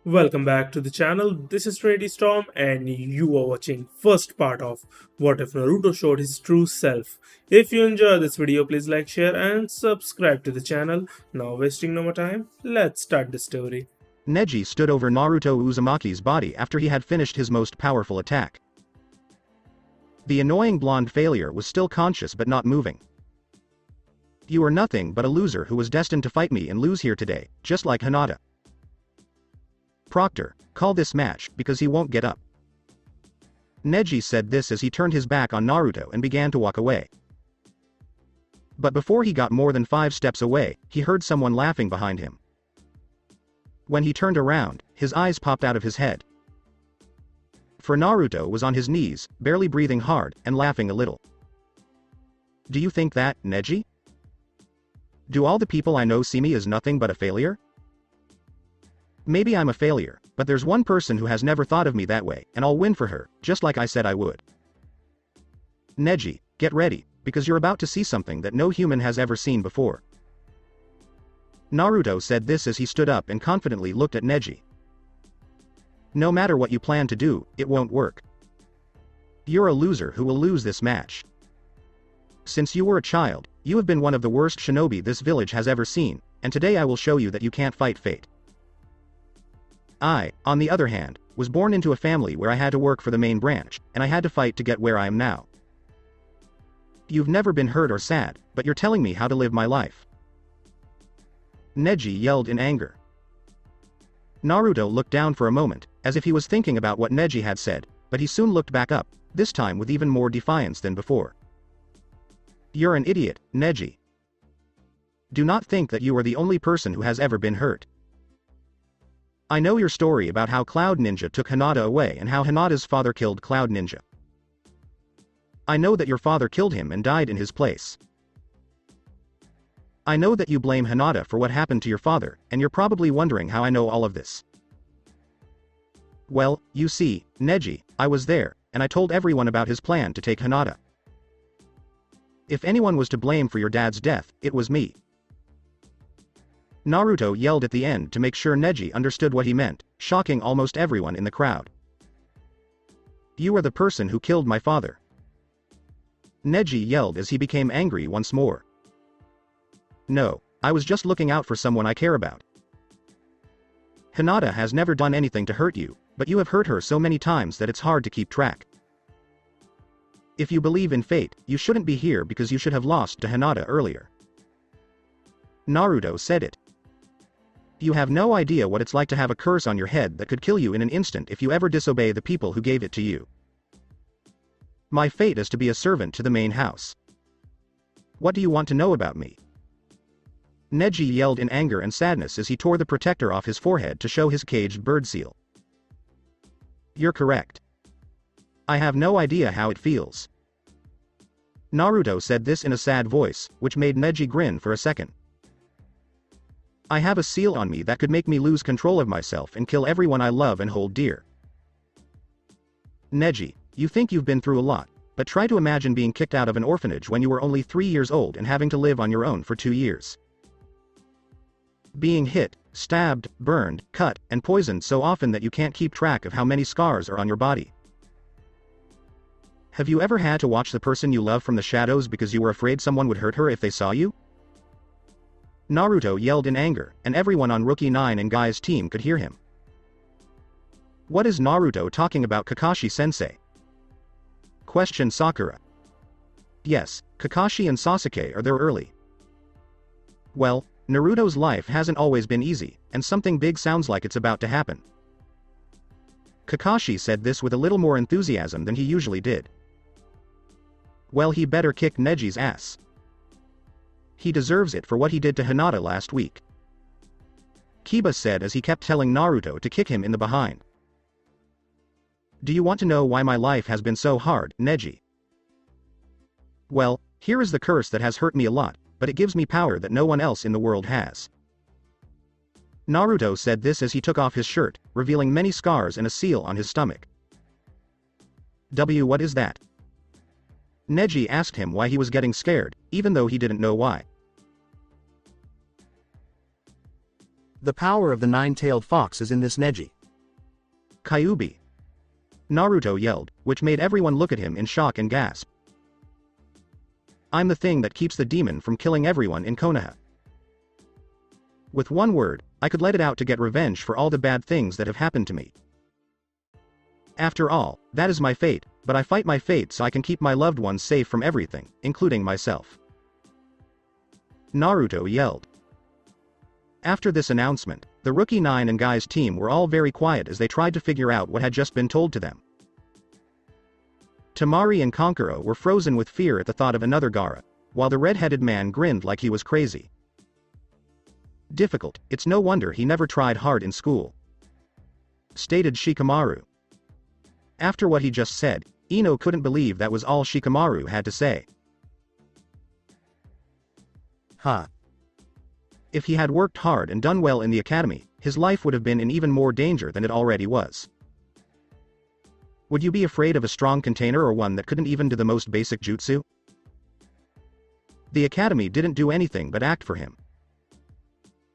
Welcome back to the channel. This is Trinity Storm, and you are watching first part of What If Naruto Showed His True Self. If you enjoy this video, please like, share, and subscribe to the channel. Now, wasting no more time, let's start the story. Neji stood over Naruto Uzumaki's body after he had finished his most powerful attack. The annoying blonde failure was still conscious but not moving. You are nothing but a loser who was destined to fight me and lose here today, just like Hinata. Proctor, call this match, because he won't get up. Neji said this as he turned his back on Naruto and began to walk away. But before he got more than 5 steps away, he heard someone laughing behind him. When he turned around, his eyes popped out of his head. For Naruto was on his knees, barely breathing hard, and laughing a little. Do you think that, Neji? Do all the people I know see me as nothing but a failure? Maybe I'm a failure, but there's one person who has never thought of me that way, and I'll win for her, just like I said I would. Neji, get ready, because you're about to see something that no human has ever seen before. Naruto said this as he stood up and confidently looked at Neji. No matter what you plan to do, it won't work. You're a loser who will lose this match. Since you were a child, you have been one of the worst shinobi this village has ever seen, and today I will show you that you can't fight fate. I, on the other hand, was born into a family where I had to work for the main branch, and I had to fight to get where I am now. You've never been hurt or sad, but you're telling me how to live my life. Neji yelled in anger. Naruto looked down for a moment, as if he was thinking about what Neji had said, but he soon looked back up, this time with even more defiance than before. You're an idiot, Neji. Do not think that you are the only person who has ever been hurt. I know your story about how Cloud Ninja took Hinata away and how Hinata's father killed Cloud Ninja. I know that your father killed him and died in his place. I know that you blame Hinata for what happened to your father, and you're probably wondering how I know all of this. Well, you see, Neji, I was there, and I told everyone about his plan to take Hinata. If anyone was to blame for your dad's death, it was me. Naruto yelled at the end to make sure Neji understood what he meant, shocking almost everyone in the crowd. You are the person who killed my father. Neji yelled as he became angry once more. No, I was just looking out for someone I care about. Hinata has never done anything to hurt you, but you have hurt her so many times that it's hard to keep track. If you believe in fate, you shouldn't be here because you should have lost to Hinata earlier. Naruto said it. You have no idea what it's like to have a curse on your head that could kill you in an instant if you ever disobey the people who gave it to you. My fate is to be a servant to the main house. What do you want to know about me? Neji yelled in anger and sadness as he tore the protector off his forehead to show his caged bird seal. You're correct. I have no idea how it feels. Naruto said this in a sad voice, which made Neji grin for a second. I have a seal on me that could make me lose control of myself and kill everyone I love and hold dear. Neji, you think you've been through a lot, but try to imagine being kicked out of an orphanage when you were only 3 years old and having to live on your own for 2 years. Being hit, stabbed, burned, cut, and poisoned so often that you can't keep track of how many scars are on your body. Have you ever had to watch the person you love from the shadows because you were afraid someone would hurt her if they saw you? Naruto yelled in anger, and everyone on Rookie 9 and Guy's team could hear him. What is Naruto talking about, Kakashi-sensei? Questioned Sakura. Yes, Kakashi and Sasuke are there early. Well, Naruto's life hasn't always been easy, and something big sounds like it's about to happen. Kakashi said this with a little more enthusiasm than he usually did. Well, he better kick Neji's ass. He deserves it for what he did to Hinata last week. Kiba said as he kept telling Naruto to kick him in the behind. Do you want to know why my life has been so hard, Neji? Well, here is the curse that has hurt me a lot, but it gives me power that no one else in the world has. Naruto said this as he took off his shirt, revealing many scars and a seal on his stomach. What is that? Neji asked him why he was getting scared, even though he didn't know why. The power of the nine-tailed fox is in this Neji. Kyuubi! Naruto yelled, which made everyone look at him in shock and gasp. I'm the thing that keeps the demon from killing everyone in Konoha. With one word, I could let it out to get revenge for all the bad things that have happened to me. After all, that is my fate, but I fight my fate so I can keep my loved ones safe from everything, including myself. Naruto yelled. After this announcement, the Rookie 9 and Guy's team were all very quiet as they tried to figure out what had just been told to them. Temari and Kankuro were frozen with fear at the thought of another Gaara, while the red-headed man grinned like he was crazy. Difficult, it's no wonder he never tried hard in school, stated Shikamaru. After what he just said, Ino couldn't believe that was all Shikamaru had to say. Huh. If he had worked hard and done well in the academy, his life would have been in even more danger than it already was. Would you be afraid of a strong container or one that couldn't even do the most basic jutsu? The academy didn't do anything but act for him.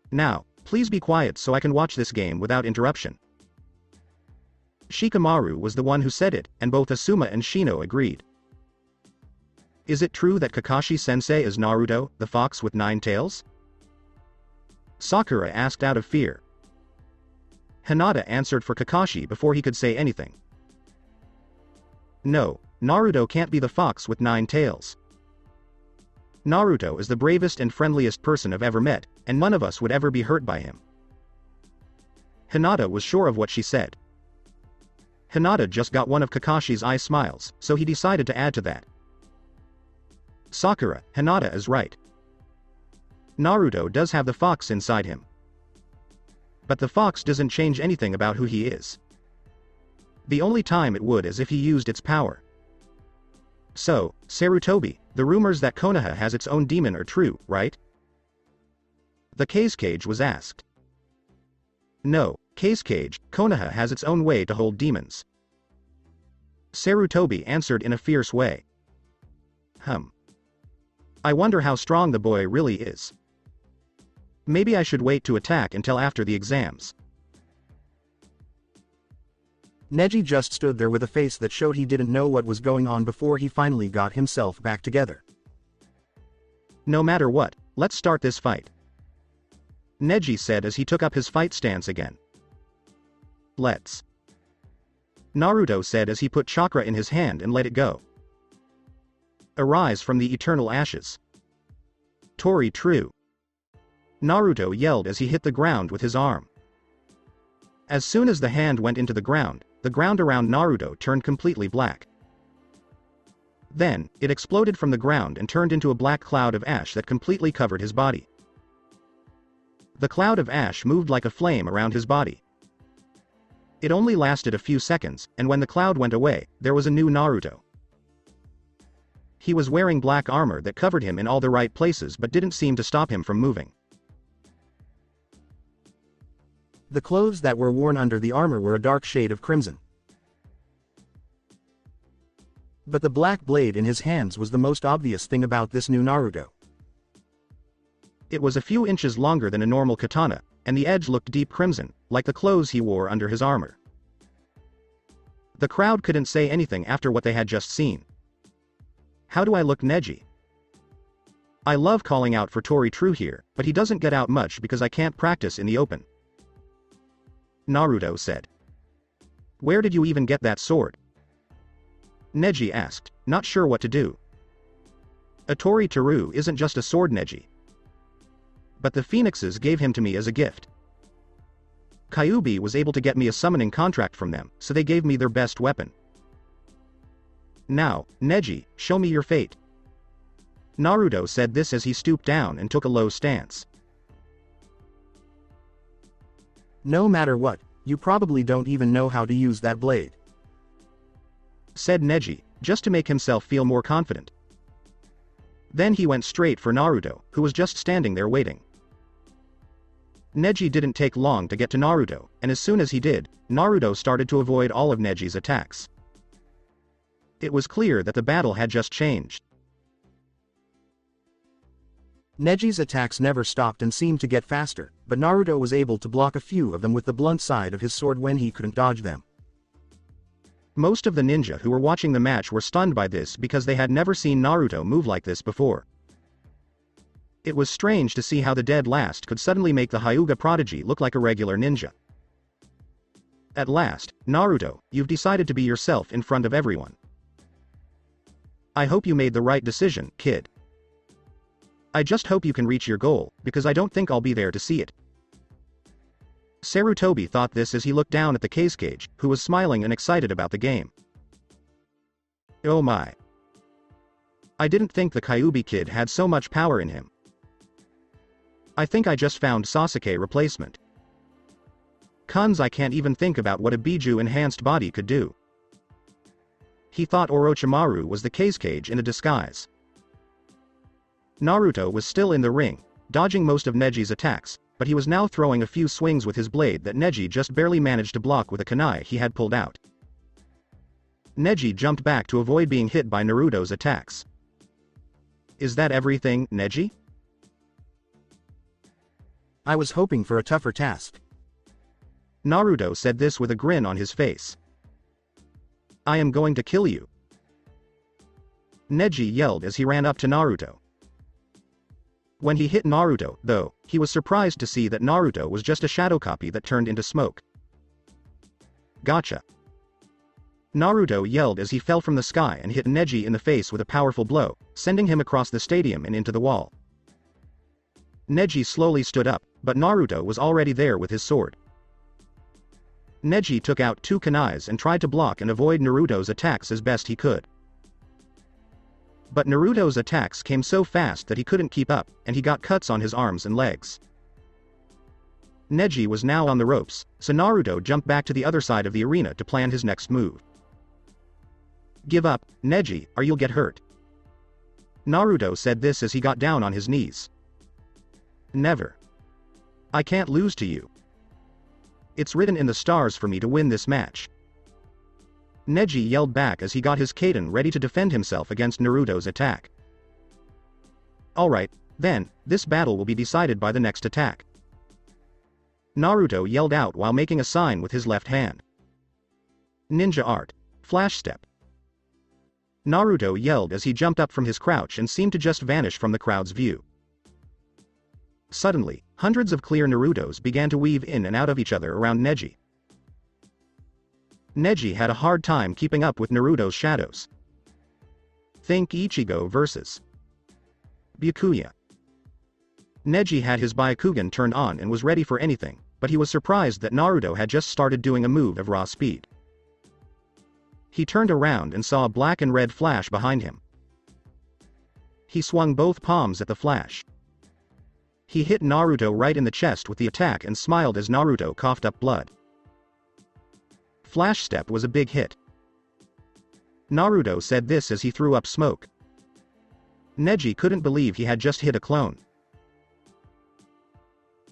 Now, please be quiet so I can watch this game without interruption. Shikamaru was the one who said it, and both Asuma and Shino agreed. Is it true that Kakashi-sensei is Naruto, the fox with 9 tails? Sakura asked out of fear. Hinata answered for Kakashi before he could say anything. No, Naruto can't be the fox with 9 tails. Naruto is the bravest and friendliest person I've ever met, and none of us would ever be hurt by him. Hinata was sure of what she said. Hinata just got one of Kakashi's eye smiles, so he decided to add to that. Sakura, Hinata is right. Naruto does have the fox inside him. But the fox doesn't change anything about who he is. The only time it would is if he used its power. So, Sarutobi, the rumors that Konoha has its own demon are true, right? The Cage was asked. No, Cage, Konoha has its own way to hold demons. Sarutobi answered in a fierce way. I wonder how strong the boy really is. Maybe I should wait to attack until after the exams. Neji just stood there with a face that showed he didn't know what was going on before he finally got himself back together. No matter what, let's start this fight, Neji said as he took up his fight stance again. Let's. Naruto said as he put chakra in his hand and let it go. Arise from the eternal ashes. Tori true. Naruto yelled as he hit the ground with his arm. As soon as the hand went into the ground around Naruto turned completely black. Then, it exploded from the ground and turned into a black cloud of ash that completely covered his body. The cloud of ash moved like a flame around his body. It only lasted a few seconds, and when the cloud went away, there was a new Naruto. He was wearing black armor that covered him in all the right places but didn't seem to stop him from moving. The clothes that were worn under the armor were a dark shade of crimson. But the black blade in his hands was the most obvious thing about this new Naruto. It was a few inches longer than a normal katana, and the edge looked deep crimson, like the clothes he wore under his armor. The crowd couldn't say anything after what they had just seen. How do I look, Neji? I love calling out for Tori True here, but he doesn't get out much because I can't practice in the open, Naruto said. Where did you even get that sword? Neji asked, not sure what to do. A Tori Teru isn't just a sword, Neji. But the phoenixes gave him to me as a gift. Kyuubi was able to get me a summoning contract from them, so they gave me their best weapon. Now, Neji, show me your fate. Naruto said this as he stooped down and took a low stance. No matter what, you probably don't even know how to use that blade, said Neji, just to make himself feel more confident. Then he went straight for Naruto, who was just standing there waiting. Neji didn't take long to get to Naruto, and as soon as he did, Naruto started to avoid all of Neji's attacks. It was clear that the battle had just changed. Neji's attacks never stopped and seemed to get faster, but Naruto was able to block a few of them with the blunt side of his sword when he couldn't dodge them. Most of the ninja who were watching the match were stunned by this because they had never seen Naruto move like this before. It was strange to see how the dead last could suddenly make the Hyuga prodigy look like a regular ninja. At last, Naruto, you've decided to be yourself in front of everyone. I hope you made the right decision, kid. I just hope you can reach your goal, because I don't think I'll be there to see it. Sarutobi thought this as he looked down at the Kazekage, who was smiling and excited about the game. Oh my. I didn't think the Kyuubi kid had so much power in him. I think I just found Sasuke replacement. Cons, I can't even think about what a Biju enhanced body could do. He thought Orochimaru was the Kazekage in a disguise. Naruto was still in the ring, dodging most of Neji's attacks, but he was now throwing a few swings with his blade that Neji just barely managed to block with a kunai he had pulled out. Neji jumped back to avoid being hit by Naruto's attacks. Is that everything, Neji? I was hoping for a tougher task. Naruto said this with a grin on his face. I am going to kill you. Neji yelled as he ran up to Naruto. When he hit Naruto, though, he was surprised to see that Naruto was just a shadow copy that turned into smoke. Gotcha. Naruto yelled as he fell from the sky and hit Neji in the face with a powerful blow, sending him across the stadium and into the wall. Neji slowly stood up, but Naruto was already there with his sword. Neji took out 2 kunais and tried to block and avoid Naruto's attacks as best he could. But Naruto's attacks came so fast that he couldn't keep up, and he got cuts on his arms and legs. Neji was now on the ropes, so Naruto jumped back to the other side of the arena to plan his next move. Give up, Neji, or you'll get hurt. Naruto said this as he got down on his knees. Never. I can't lose to you. It's written in the stars for me to win this match. Neji yelled back as he got his Kaden ready to defend himself against Naruto's attack. Alright, then, this battle will be decided by the next attack. Naruto yelled out while making a sign with his left hand. Ninja art. Flash step. Naruto yelled as he jumped up from his crouch and seemed to just vanish from the crowd's view. Suddenly, hundreds of clear Narutos began to weave in and out of each other around Neji. Neji had a hard time keeping up with Naruto's shadows. Think Ichigo versus Byakuya. Neji had his Byakugan turned on and was ready for anything, but he was surprised that Naruto had just started doing a move of raw speed. He turned around and saw a black and red flash behind him. He swung both palms at the flash. He hit Naruto right in the chest with the attack and smiled as Naruto coughed up blood. Flash step was a big hit. Naruto said this as he threw up smoke. Neji couldn't believe he had just hit a clone.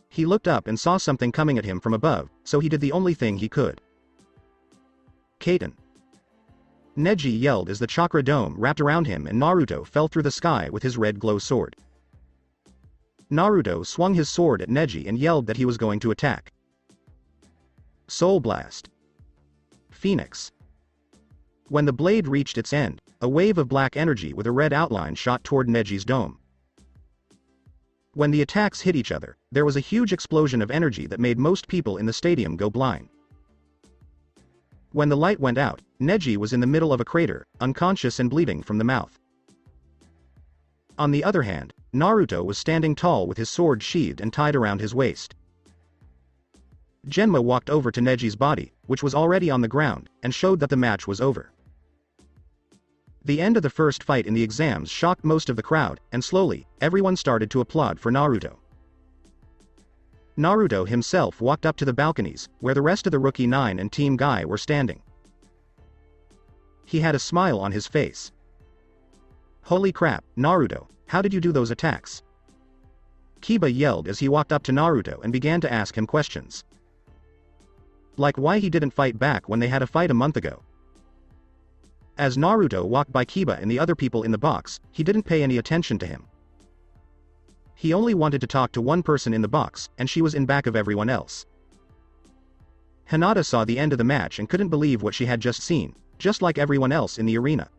He looked up and saw something coming at him from above, so he did the only thing he could. Kaden. Neji yelled as the chakra dome wrapped around him and Naruto fell through the sky with his red glow sword. Naruto swung his sword at Neji and yelled that he was going to attack. Soul Blast. Phoenix. When the blade reached its end, a wave of black energy with a red outline shot toward Neji's dome. When the attacks hit each other, there was a huge explosion of energy that made most people in the stadium go blind. When the light went out, Neji was in the middle of a crater, unconscious and bleeding from the mouth. On the other hand, Naruto was standing tall with his sword sheathed and tied around his waist. Genma walked over to Neji's body, which was already on the ground, and showed that the match was over. The end of the first fight in the exams shocked most of the crowd, and slowly, everyone started to applaud for Naruto. Naruto himself walked up to the balconies, where the rest of the Rookie 9 and Team Guy were standing. He had a smile on his face. Holy crap, Naruto, how did you do those attacks? Kiba yelled as he walked up to Naruto and began to ask him questions. Like why he didn't fight back when they had a fight a month ago. As Naruto walked by Kiba and the other people in the box, he didn't pay any attention to him. He only wanted to talk to one person in the box, and she was in back of everyone else. Hinata saw the end of the match and couldn't believe what she had just seen, just like everyone else in the arena.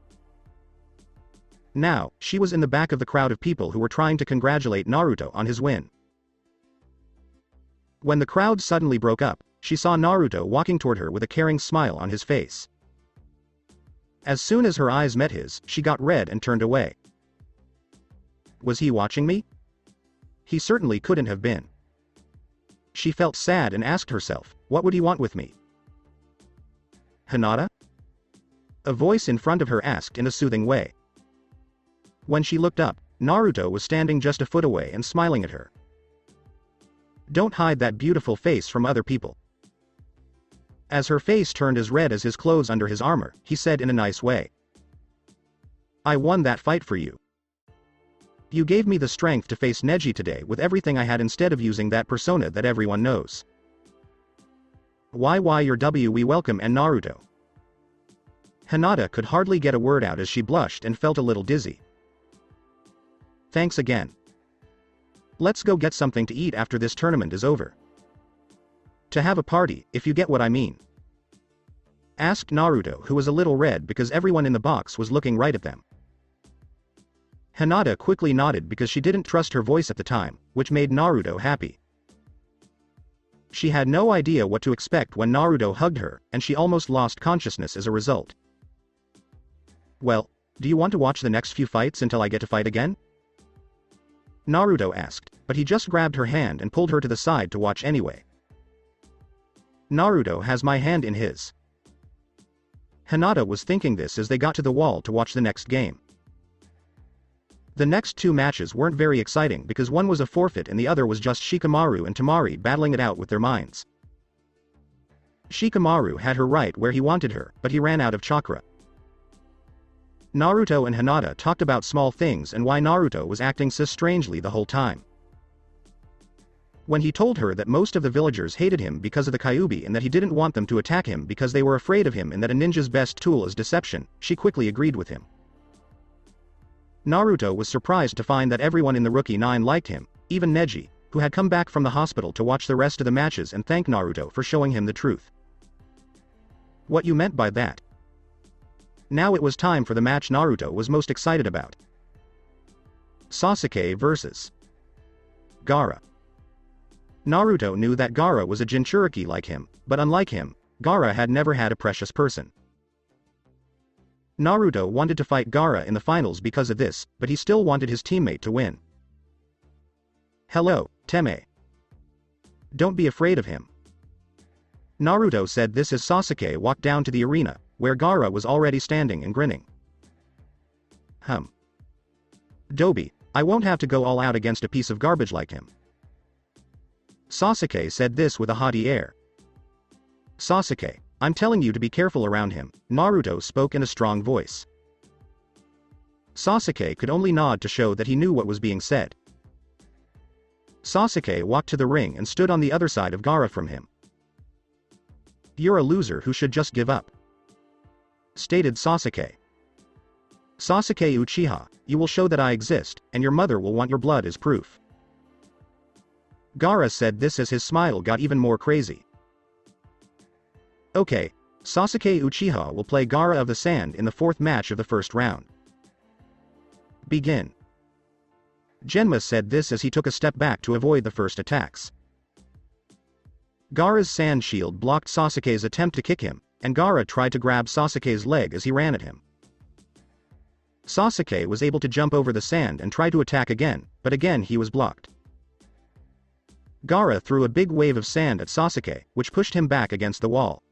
Now, she was in the back of the crowd of people who were trying to congratulate Naruto on his win. When the crowd suddenly broke up, she saw Naruto walking toward her with a caring smile on his face. As soon as her eyes met his, she got red and turned away. Was he watching me? He certainly couldn't have been. She felt sad and asked herself, what would he want with me? Hinata? A voice in front of her asked in a soothing way. When she looked up, Naruto was standing just a foot away and smiling at her. Don't hide that beautiful face from other people. As her face turned as red as his clothes under his armor, he said in a nice way. I won that fight for you. You gave me the strength to face Neji today with everything I had instead of using that persona that everyone knows. Why your we welcome and Naruto. Hinata could hardly get a word out as she blushed and felt a little dizzy. Thanks again. Let's go get something to eat after this tournament is over. To have a party, if you get what I mean. Asked Naruto, who was a little red because everyone in the box was looking right at them. Hinata quickly nodded because she didn't trust her voice at the time, which made Naruto happy. She had no idea what to expect when Naruto hugged her, and she almost lost consciousness as a result. Well, do you want to watch the next few fights until I get to fight again? Naruto asked, but he just grabbed her hand and pulled her to the side to watch anyway. Naruto has my hand in his. Hinata was thinking this as they got to the wall to watch the next game. The next two matches weren't very exciting because one was a forfeit and the other was just Shikamaru and Temari battling it out with their minds. Shikamaru had her right where he wanted her, but he ran out of chakra. Naruto and Hinata talked about small things and why Naruto was acting so strangely the whole time. When he told her that most of the villagers hated him because of the Kyuubi and that he didn't want them to attack him because they were afraid of him and that a ninja's best tool is deception, she quickly agreed with him. Naruto was surprised to find that everyone in the Rookie 9 liked him, even Neji, who had come back from the hospital to watch the rest of the matches and thank Naruto for showing him the truth. What you meant by that? Now it was time for the match Naruto was most excited about. Sasuke vs. Gaara. Naruto knew that Gaara was a Jinchuriki like him, but unlike him, Gaara had never had a precious person. Naruto wanted to fight Gaara in the finals because of this, but he still wanted his teammate to win. Hello, Teme. Don't be afraid of him. Naruto said this as Sasuke walked down to the arena, where Gaara was already standing and grinning. Dobi, I won't have to go all out against a piece of garbage like him. Sasuke said this with a haughty air. Sasuke, I'm telling you to be careful around him, Naruto spoke in a strong voice. Sasuke could only nod to show that he knew what was being said. Sasuke walked to the ring and stood on the other side of Gaara from him. You're a loser who should just give up, stated Sasuke. Sasuke Uchiha, you will show that I exist, and your mother will want your blood as proof. Gaara said this as his smile got even more crazy. Okay, Sasuke Uchiha will play Gaara of the Sand in the fourth match of the first round. Begin. Genma said this as he took a step back to avoid the first attacks. Gaara's sand shield blocked Sasuke's attempt to kick him, and Gaara tried to grab Sasuke's leg as he ran at him. Sasuke was able to jump over the sand and try to attack again, but again he was blocked. Gaara threw a big wave of sand at Sasuke, which pushed him back against the wall.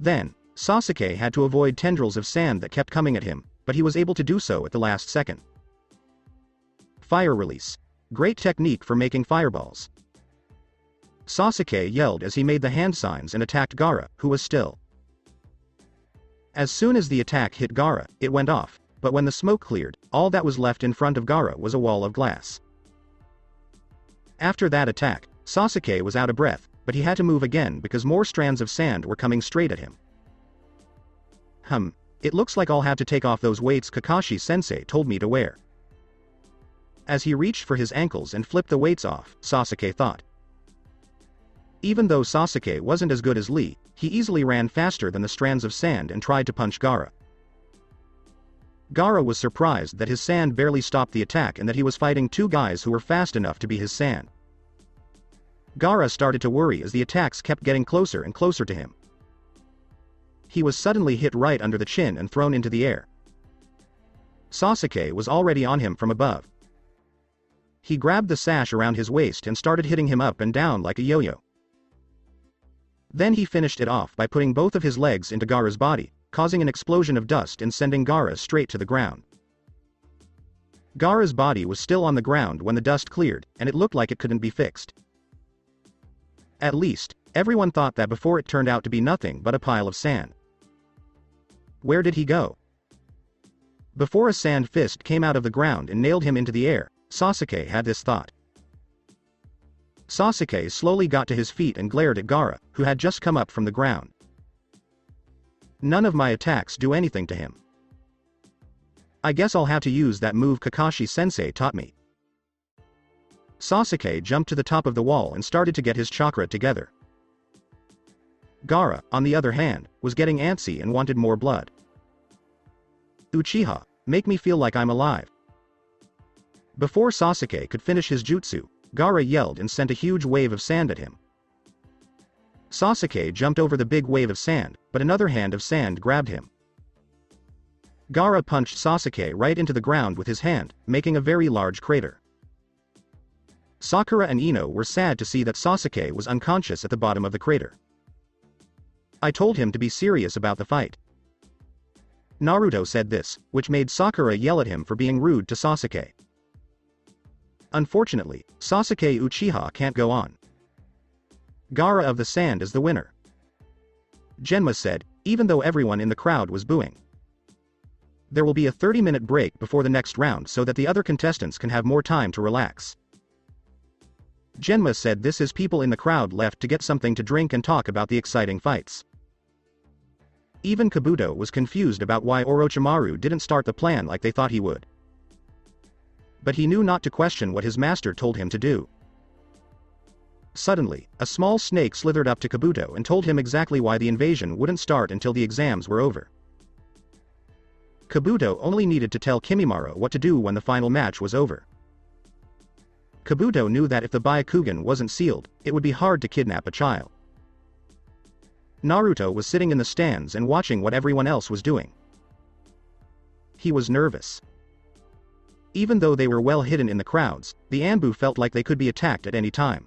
Then, Sasuke had to avoid tendrils of sand that kept coming at him, but he was able to do so at the last second. Fire release. Great technique for making fireballs. Sasuke yelled as he made the hand signs and attacked Gaara, who was still. As soon as the attack hit Gaara, it went off, but when the smoke cleared, all that was left in front of Gaara was a wall of glass. After that attack, Sasuke was out of breath, but he had to move again because more strands of sand were coming straight at him. It looks like I'll have to take off those weights Kakashi-sensei told me to wear. As he reached for his ankles and flipped the weights off, Sasuke thought. Even though Sasuke wasn't as good as Lee, he easily ran faster than the strands of sand and tried to punch Gaara. Gaara was surprised that his sand barely stopped the attack and that he was fighting two guys who were fast enough to be his sand. Gaara started to worry as the attacks kept getting closer and closer to him. He was suddenly hit right under the chin and thrown into the air. Sasuke was already on him from above. He grabbed the sash around his waist and started hitting him up and down like a yo-yo. Then he finished it off by putting both of his legs into Gaara's body, causing an explosion of dust and sending Gaara straight to the ground. Gaara's body was still on the ground when the dust cleared, and it looked like it couldn't be fixed. At least, everyone thought that before it turned out to be nothing but a pile of sand. Where did he go? Before a sand fist came out of the ground and nailed him into the air, Sasuke had this thought. Sasuke slowly got to his feet and glared at Gaara, who had just come up from the ground. None of my attacks do anything to him. I guess I'll have to use that move Kakashi-sensei taught me. Sasuke jumped to the top of the wall and started to get his chakra together. Gaara, on the other hand, was getting antsy and wanted more blood. Uchiha, make me feel like I'm alive. Before Sasuke could finish his jutsu, Gaara yelled and sent a huge wave of sand at him. Sasuke jumped over the big wave of sand, but another hand of sand grabbed him. Gaara punched Sasuke right into the ground with his hand, making a very large crater. Sakura and Ino were sad to see that Sasuke was unconscious at the bottom of the crater. I told him to be serious about the fight. Naruto said this, which made Sakura yell at him for being rude to Sasuke. Unfortunately, Sasuke Uchiha can't go on. Gaara of the Sand is the winner. Genma said, even though everyone in the crowd was booing. There will be a 30-minute break before the next round so that the other contestants can have more time to relax. Genma said this as people in the crowd left to get something to drink and talk about the exciting fights. Even Kabuto was confused about why Orochimaru didn't start the plan like they thought he would. But he knew not to question what his master told him to do. Suddenly, a small snake slithered up to Kabuto and told him exactly why the invasion wouldn't start until the exams were over. Kabuto only needed to tell Kimimaro what to do when the final match was over. Kabuto knew that if the Byakugan wasn't sealed, it would be hard to kidnap a child. Naruto was sitting in the stands and watching what everyone else was doing. He was nervous. Even though they were well hidden in the crowds, the Anbu felt like they could be attacked at any time.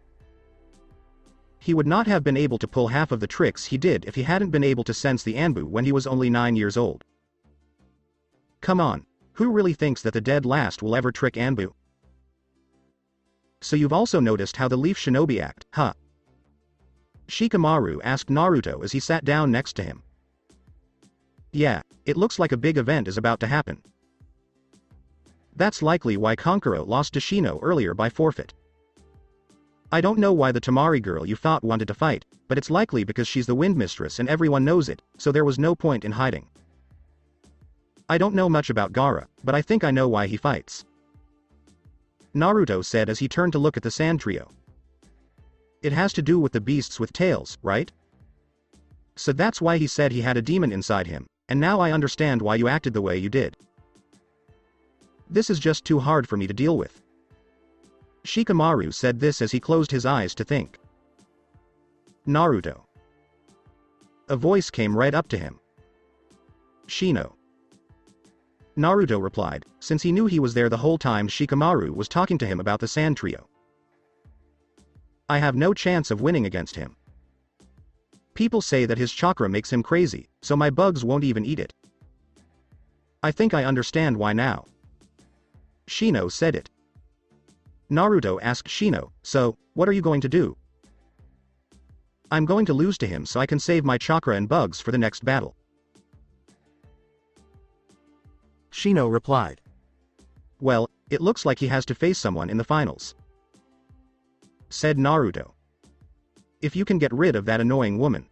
He would not have been able to pull half of the tricks he did if he hadn't been able to sense the Anbu when he was only 9 years old. Come on, who really thinks that the dead last will ever trick Anbu? So you've also noticed how the Leaf Shinobi act, huh? Shikamaru asked Naruto as he sat down next to him. Yeah, it looks like a big event is about to happen. That's likely why Kankuro lost to Shino earlier by forfeit. I don't know why the Temari girl you thought wanted to fight, but it's likely because she's the Wind Mistress and everyone knows it, so there was no point in hiding. I don't know much about Gaara, but I think I know why he fights. Naruto said as he turned to look at the sand trio. It has to do with the beasts with tails, right? So that's why he said he had a demon inside him, and now I understand why you acted the way you did. This is just too hard for me to deal with. Shikamaru said this as he closed his eyes to think. Naruto. A voice came right up to him. Shino. Naruto replied, since he knew he was there the whole time Shikamaru was talking to him about the sand trio. I have no chance of winning against him. People say that his chakra makes him crazy, so my bugs won't even eat it. I think I understand why now. Shino said it. Naruto asked Shino, so, what are you going to do? I'm going to lose to him so I can save my chakra and bugs for the next battle. Shino replied. Well, it looks like he has to face someone in the finals. Said Naruto. If you can get rid of that annoying woman.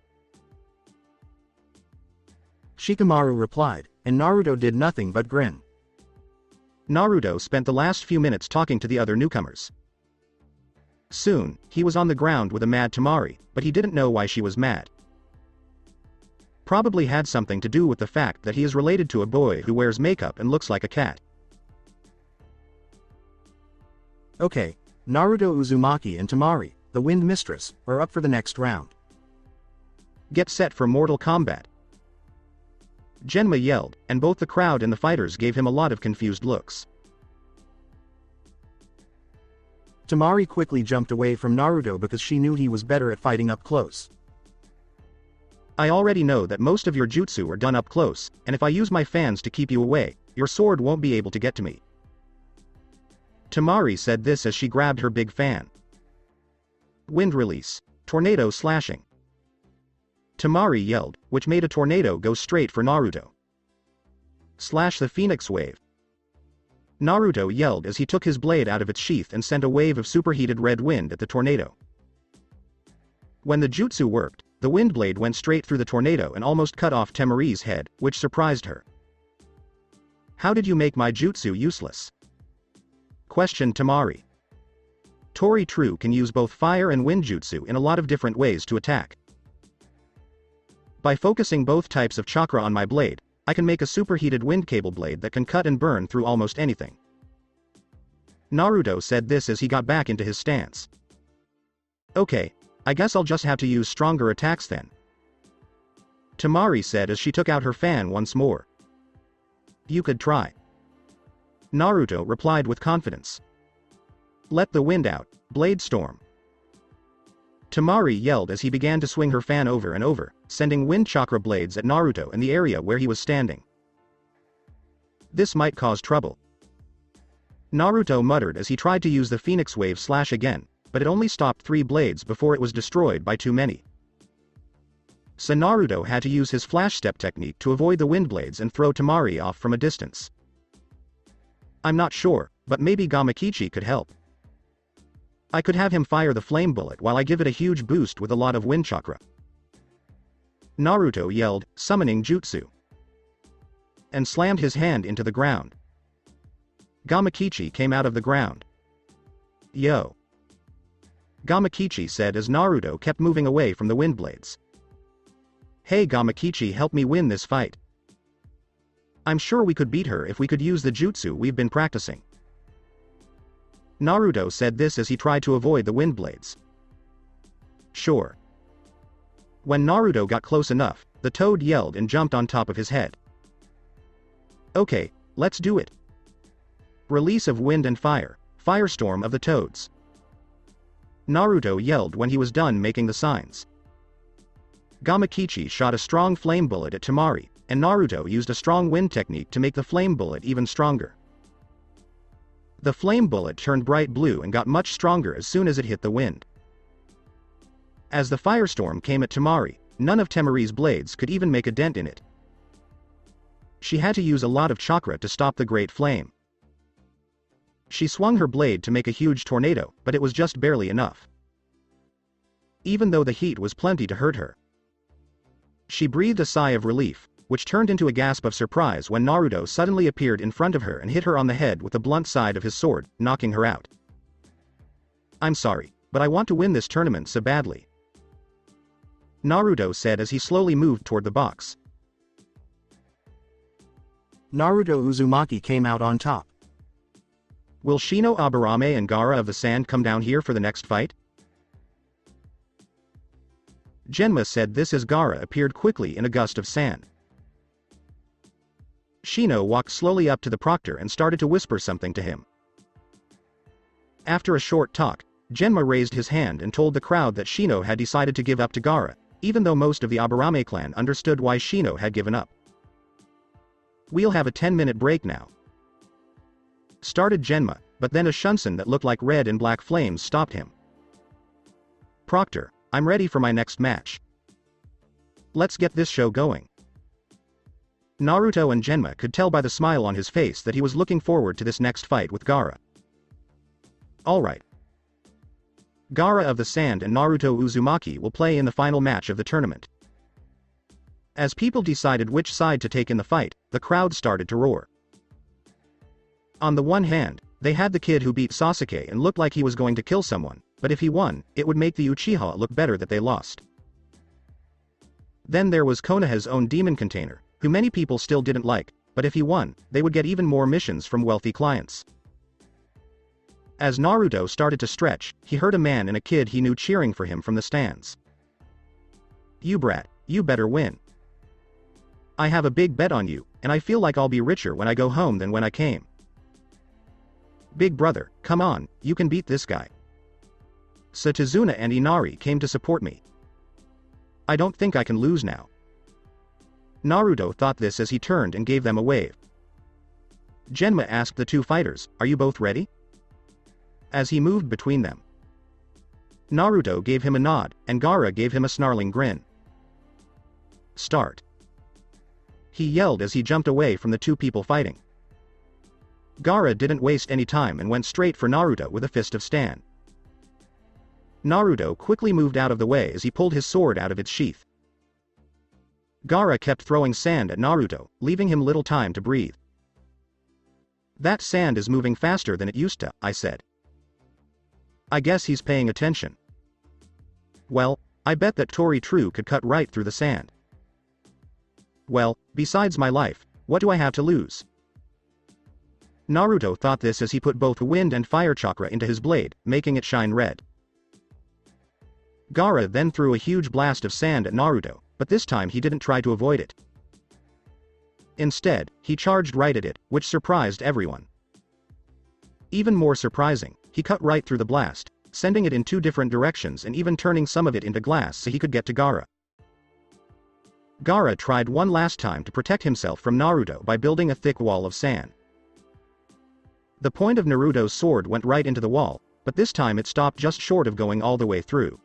Shikamaru replied, and Naruto did nothing but grin. Naruto spent the last few minutes talking to the other newcomers. Soon, he was on the ground with a mad Temari, but he didn't know why she was mad. Probably had something to do with the fact that he is related to a boy who wears makeup and looks like a cat. Okay, Naruto Uzumaki and Temari, the Wind Mistress, are up for the next round. Get set for Mortal Kombat. Genma yelled, and both the crowd and the fighters gave him a lot of confused looks. Temari quickly jumped away from Naruto because she knew he was better at fighting up close. I already know that most of your jutsu are done up close, and if I use my fans to keep you away, your sword won't be able to get to me. Temari said this as she grabbed her big fan. Wind release. Tornado slashing. Temari yelled, which made a tornado go straight for Naruto. Slash the Phoenix Wave. Naruto yelled as he took his blade out of its sheath and sent a wave of superheated red wind at the tornado. When the jutsu worked, the wind blade went straight through the tornado and almost cut off Temari's head, which surprised her. How did you make my jutsu useless? Questioned Temari. Tori True can use both fire and wind jutsu in a lot of different ways to attack. By focusing both types of chakra on my blade, I can make a superheated wind cable blade that can cut and burn through almost anything. Naruto said this as he got back into his stance. Okay, I guess I'll just have to use stronger attacks then. Temari said as she took out her fan once more. You could try. Naruto replied with confidence. Let the wind out, Blade Storm. Temari yelled as he began to swing her fan over and over, sending wind chakra blades at Naruto in the area where he was standing. This might cause trouble. Naruto muttered as he tried to use the Phoenix Wave slash again, but it only stopped 3 blades before it was destroyed by too many. So Naruto had to use his flash step technique to avoid the wind blades and throw Temari off from a distance. I'm not sure, but maybe Gamakichi could help. I could have him fire the flame bullet while I give it a huge boost with a lot of wind chakra. Naruto yelled, summoning jutsu. And slammed his hand into the ground. Gamakichi came out of the ground. Yo. Gamakichi said as Naruto kept moving away from the wind blades. Hey Gamakichi, help me win this fight. I'm sure we could beat her if we could use the jutsu we've been practicing. Naruto said this as he tried to avoid the wind blades. Sure. When Naruto got close enough, the toad yelled and jumped on top of his head. Okay, let's do it. Release of wind and fire, firestorm of the toads. Naruto yelled when he was done making the signs. Gamakichi shot a strong flame bullet at Temari, and Naruto used a strong wind technique to make the flame bullet even stronger. The flame bullet turned bright blue and got much stronger as soon as it hit the wind. As the firestorm came at Temari, none of Temari's blades could even make a dent in it. She had to use a lot of chakra to stop the great flame. She swung her blade to make a huge tornado, but it was just barely enough. Even though the heat was plenty to hurt her. She breathed a sigh of relief, which turned into a gasp of surprise when Naruto suddenly appeared in front of her and hit her on the head with the blunt side of his sword, knocking her out. I'm sorry, but I want to win this tournament so badly. Naruto said as he slowly moved toward the box. Naruto Uzumaki came out on top. Will Shino Aburame and Gaara of the Sand come down here for the next fight? Genma said this as Gaara appeared quickly in a gust of sand. Shino walked slowly up to the proctor and started to whisper something to him. After a short talk, Genma raised his hand and told the crowd that Shino had decided to give up to Gaara, even though most of the Aburame clan understood why Shino had given up. We'll have a 10-minute break now. Started Genma, but then a shunsen that looked like red and black flames stopped him. Proctor, I'm ready for my next match. Let's get this show going. Naruto and Genma could tell by the smile on his face that he was looking forward to this next fight with Gaara. Alright. Gaara of the Sand and Naruto Uzumaki will play in the final match of the tournament. As people decided which side to take in the fight, the crowd started to roar. On the one hand, they had the kid who beat Sasuke and looked like he was going to kill someone, but if he won, it would make the Uchiha look better that they lost. Then there was Konoha's own demon container, who many people still didn't like, but if he won, they would get even more missions from wealthy clients. As Naruto started to stretch, he heard a man and a kid he knew cheering for him from the stands. "You brat, you better win. I have a big bet on you, and I feel like I'll be richer when I go home than when I came. Big brother, come on, you can beat this guy. Satazuna and Inari came to support me. I don't think I can lose now." Naruto thought this as he turned and gave them a wave. Genma asked the two fighters, "Are you both ready?" As he moved between them. Naruto gave him a nod, and Gaara gave him a snarling grin. "Start." He yelled as he jumped away from the two people fighting. Gaara didn't waste any time and went straight for Naruto with a fist of Stan. Naruto quickly moved out of the way as he pulled his sword out of its sheath. Gaara kept throwing sand at Naruto, leaving him little time to breathe. "That sand is moving faster than it used to," I said. "I guess he's paying attention." "Well, I bet that Tori True could cut right through the sand." "Well, besides my life, what do I have to lose?" Naruto thought this as he put both wind and fire chakra into his blade, making it shine red. Gaara then threw a huge blast of sand at Naruto, but this time he didn't try to avoid it. Instead, he charged right at it, which surprised everyone. Even more surprising, he cut right through the blast, sending it in two different directions and even turning some of it into glass so he could get to Gaara. Gaara tried one last time to protect himself from Naruto by building a thick wall of sand. The point of Naruto's sword went right into the wall, but this time it stopped just short of going all the way through.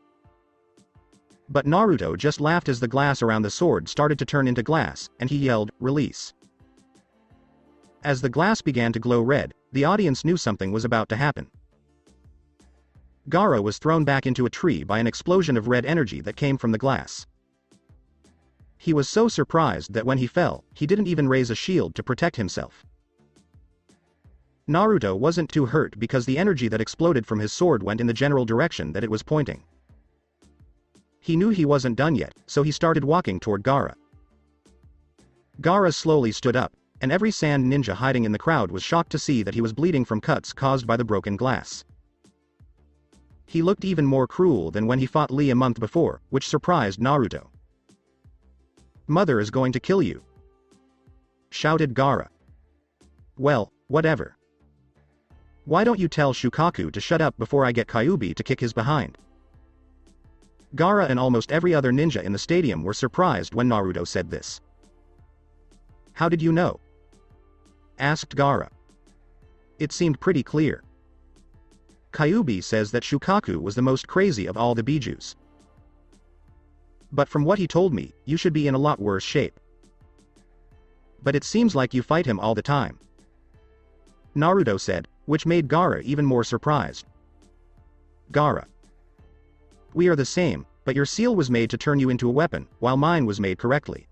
But Naruto just laughed as the glass around the sword started to turn into glass, and he yelled, "Release." As the glass began to glow red, the audience knew something was about to happen. Gaara was thrown back into a tree by an explosion of red energy that came from the glass. He was so surprised that when he fell, he didn't even raise a shield to protect himself. Naruto wasn't too hurt because the energy that exploded from his sword went in the general direction that it was pointing. He knew he wasn't done yet, so he started walking toward Gaara. Gaara slowly stood up, and every sand ninja hiding in the crowd was shocked to see that he was bleeding from cuts caused by the broken glass. He looked even more cruel than when he fought Lee a month before, which surprised Naruto. "Mother is going to kill you," shouted Gaara. "Well, whatever. Why don't you tell Shukaku to shut up before I get Kyuubi to kick his behind?" Gaara and almost every other ninja in the stadium were surprised when Naruto said this. "How did you know?" asked Gaara. "It seemed pretty clear. Kyuubi says that Shukaku was the most crazy of all the Bijus. But from what he told me, you should be in a lot worse shape. But it seems like you fight him all the time," Naruto said, which made Gaara even more surprised. "Gaara. We are the same, but your seal was made to turn you into a weapon, while mine was made correctly.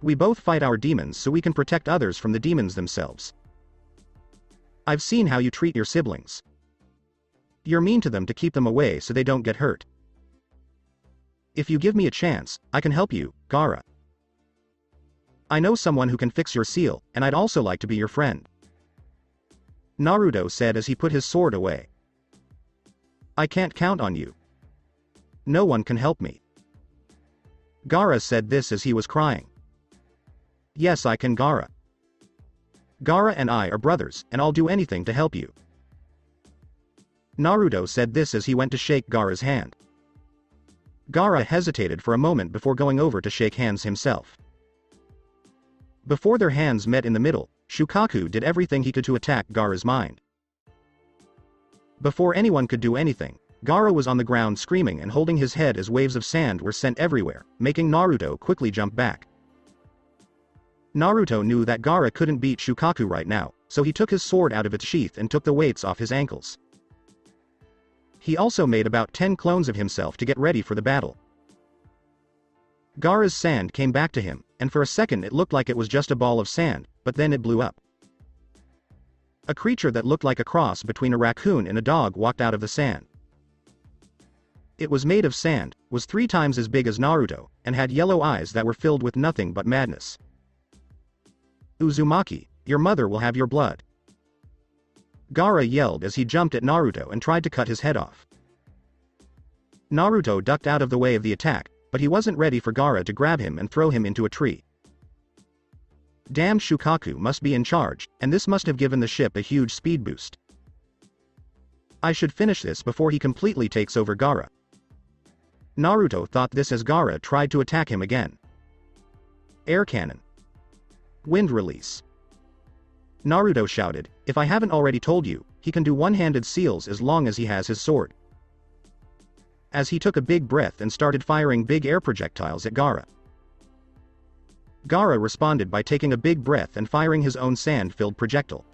We both fight our demons so we can protect others from the demons themselves. I've seen how you treat your siblings. You're mean to them to keep them away so they don't get hurt. If you give me a chance, I can help you, Gaara. I know someone who can fix your seal, and I'd also like to be your friend," Naruto said as he put his sword away. "I can't count on you. No one can help me." Gaara said this as he was crying. "Yes, I can, Gaara. Gaara and I are brothers, and I'll do anything to help you." Naruto said this as he went to shake Gaara's hand. Gaara hesitated for a moment before going over to shake hands himself. Before their hands met in the middle, Shukaku did everything he could to attack Gaara's mind. Before anyone could do anything, Gaara was on the ground screaming and holding his head as waves of sand were sent everywhere, making Naruto quickly jump back. Naruto knew that Gaara couldn't beat Shukaku right now, so he took his sword out of its sheath and took the weights off his ankles. He also made about 10 clones of himself to get ready for the battle. Gaara's sand came back to him, and for a second it looked like it was just a ball of sand, but then it blew up. A creature that looked like a cross between a raccoon and a dog walked out of the sand. It was made of sand, was 3 times as big as Naruto, and had yellow eyes that were filled with nothing but madness. "Uzumaki, your mother will have your blood." Gaara yelled as he jumped at Naruto and tried to cut his head off. Naruto ducked out of the way of the attack, but he wasn't ready for Gaara to grab him and throw him into a tree. Damn, Shukaku must be in charge, and this must have given the ship a huge speed boost. I should finish this before he completely takes over Gaara. Naruto thought this as Gaara tried to attack him again. Air cannon. Wind release. Naruto shouted, "If I haven't already told you, he can do one-handed seals as long as he has his sword." As he took a big breath and started firing big air projectiles at Gaara. Gaara responded by taking a big breath and firing his own sand-filled projectile.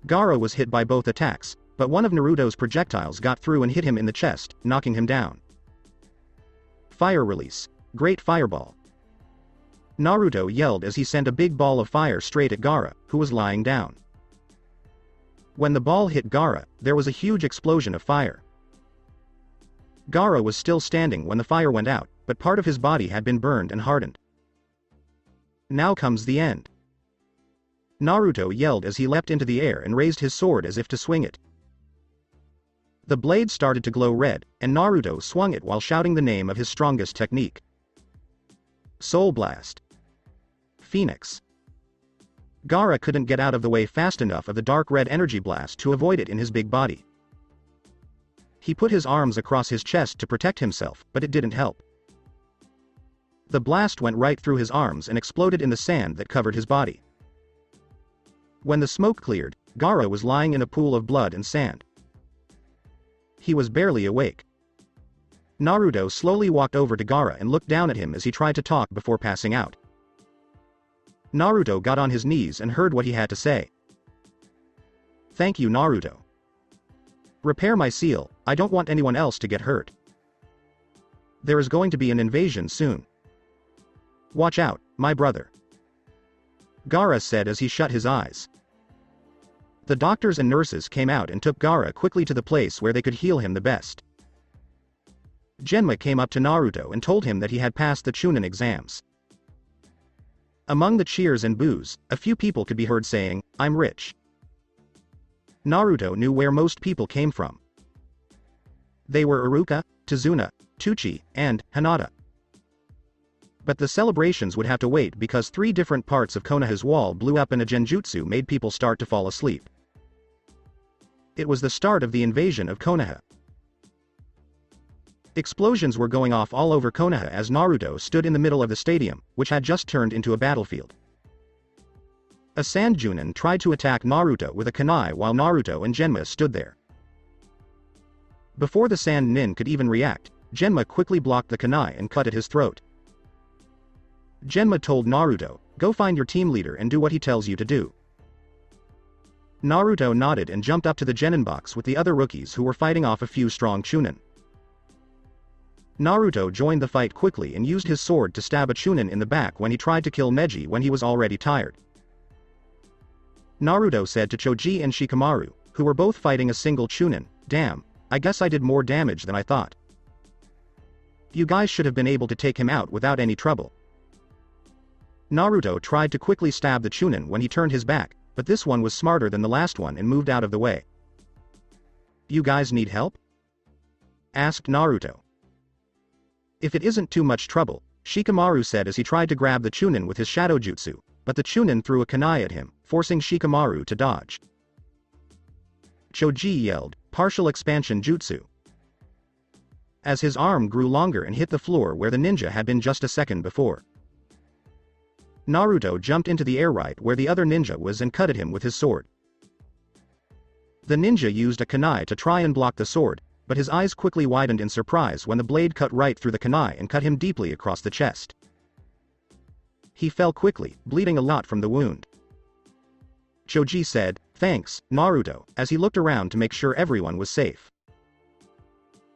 Gaara was hit by both attacks, but one of Naruto's projectiles got through and hit him in the chest, knocking him down. Fire release. Great fireball. Naruto yelled as he sent a big ball of fire straight at Gaara, who was lying down. When the ball hit Gaara, there was a huge explosion of fire. Gaara was still standing when the fire went out, but part of his body had been burned and hardened. Now comes the end. Naruto yelled as he leapt into the air and raised his sword as if to swing it. The blade started to glow red, and Naruto swung it while shouting the name of his strongest technique. Soul Blast. Phoenix. Gaara couldn't get out of the way fast enough of the dark red energy blast to avoid it in his big body. He put his arms across his chest to protect himself, but it didn't help. The blast went right through his arms and exploded in the sand that covered his body. When the smoke cleared, Gaara was lying in a pool of blood and sand. He was barely awake. Naruto slowly walked over to Gaara and looked down at him as he tried to talk before passing out. Naruto got on his knees and heard what he had to say. "Thank you, Naruto. Repair my seal, I don't want anyone else to get hurt. There is going to be an invasion soon. Watch out, my brother," Gaara said as he shut his eyes. The doctors and nurses came out and took Gaara quickly to the place where they could heal him the best. Genma came up to Naruto and told him that he had passed the Chunin exams. Among the cheers and boos, a few people could be heard saying, "I'm rich." Naruto knew where most people came from. They were Iruka, Tazuna, Tuchi, and Hinata. But the celebrations would have to wait because 3 different parts of Konoha's wall blew up and a genjutsu made people start to fall asleep. It was the start of the invasion of Konoha. Explosions were going off all over Konoha as Naruto stood in the middle of the stadium, which had just turned into a battlefield. A sand Junin tried to attack Naruto with a kunai while Naruto and Genma stood there. Before the sand nin could even react, Genma quickly blocked the kunai and cut at his throat. Genma told Naruto, "Go find your team leader and do what he tells you to do." Naruto nodded and jumped up to the Genin box with the other rookies who were fighting off a few strong Chunin. Naruto joined the fight quickly and used his sword to stab a Chunin in the back when he tried to kill Neji when he was already tired. Naruto said to Choji and Shikamaru, who were both fighting a single Chunin, "Damn, I guess I did more damage than I thought. You guys should have been able to take him out without any trouble." Naruto tried to quickly stab the Chunin when he turned his back, but this one was smarter than the last one and moved out of the way. "You guys need help?" asked Naruto. "If it isn't too much trouble," Shikamaru said as he tried to grab the Chunin with his shadow jutsu, but the Chunin threw a kunai at him, forcing Shikamaru to dodge. Choji yelled, "Partial expansion jutsu," as his arm grew longer and hit the floor where the ninja had been just a second before. Naruto jumped into the air right where the other ninja was and cut at him with his sword. The ninja used a kunai to try and block the sword, but his eyes quickly widened in surprise when the blade cut right through the kunai and cut him deeply across the chest. He fell quickly, bleeding a lot from the wound. Choji said, "Thanks, Naruto," as he looked around to make sure everyone was safe.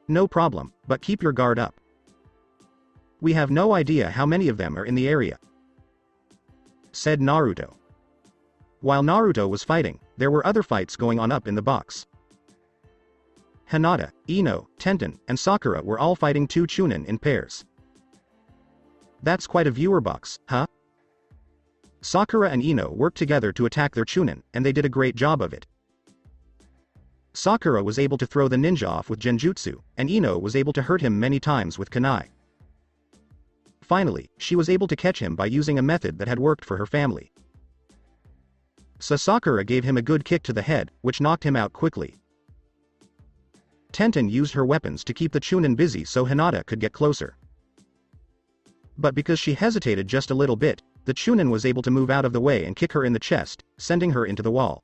"No problem, but keep your guard up. We have no idea how many of them are in the area," said Naruto. While Naruto was fighting, there were other fights going on up in the box. Hinata, Ino, Tenten, and Sakura were all fighting two Chunin in pairs. That's quite a viewer box, huh? Sakura and Ino worked together to attack their Chunin, and they did a great job of it. Sakura was able to throw the ninja off with Genjutsu, and Ino was able to hurt him many times with Kunai. Finally, she was able to catch him by using a method that had worked for her family. So Sakura gave him a good kick to the head, which knocked him out quickly. Tenten used her weapons to keep the Chunin busy so Hinata could get closer. But because she hesitated just a little bit, the Chunin was able to move out of the way and kick her in the chest, sending her into the wall.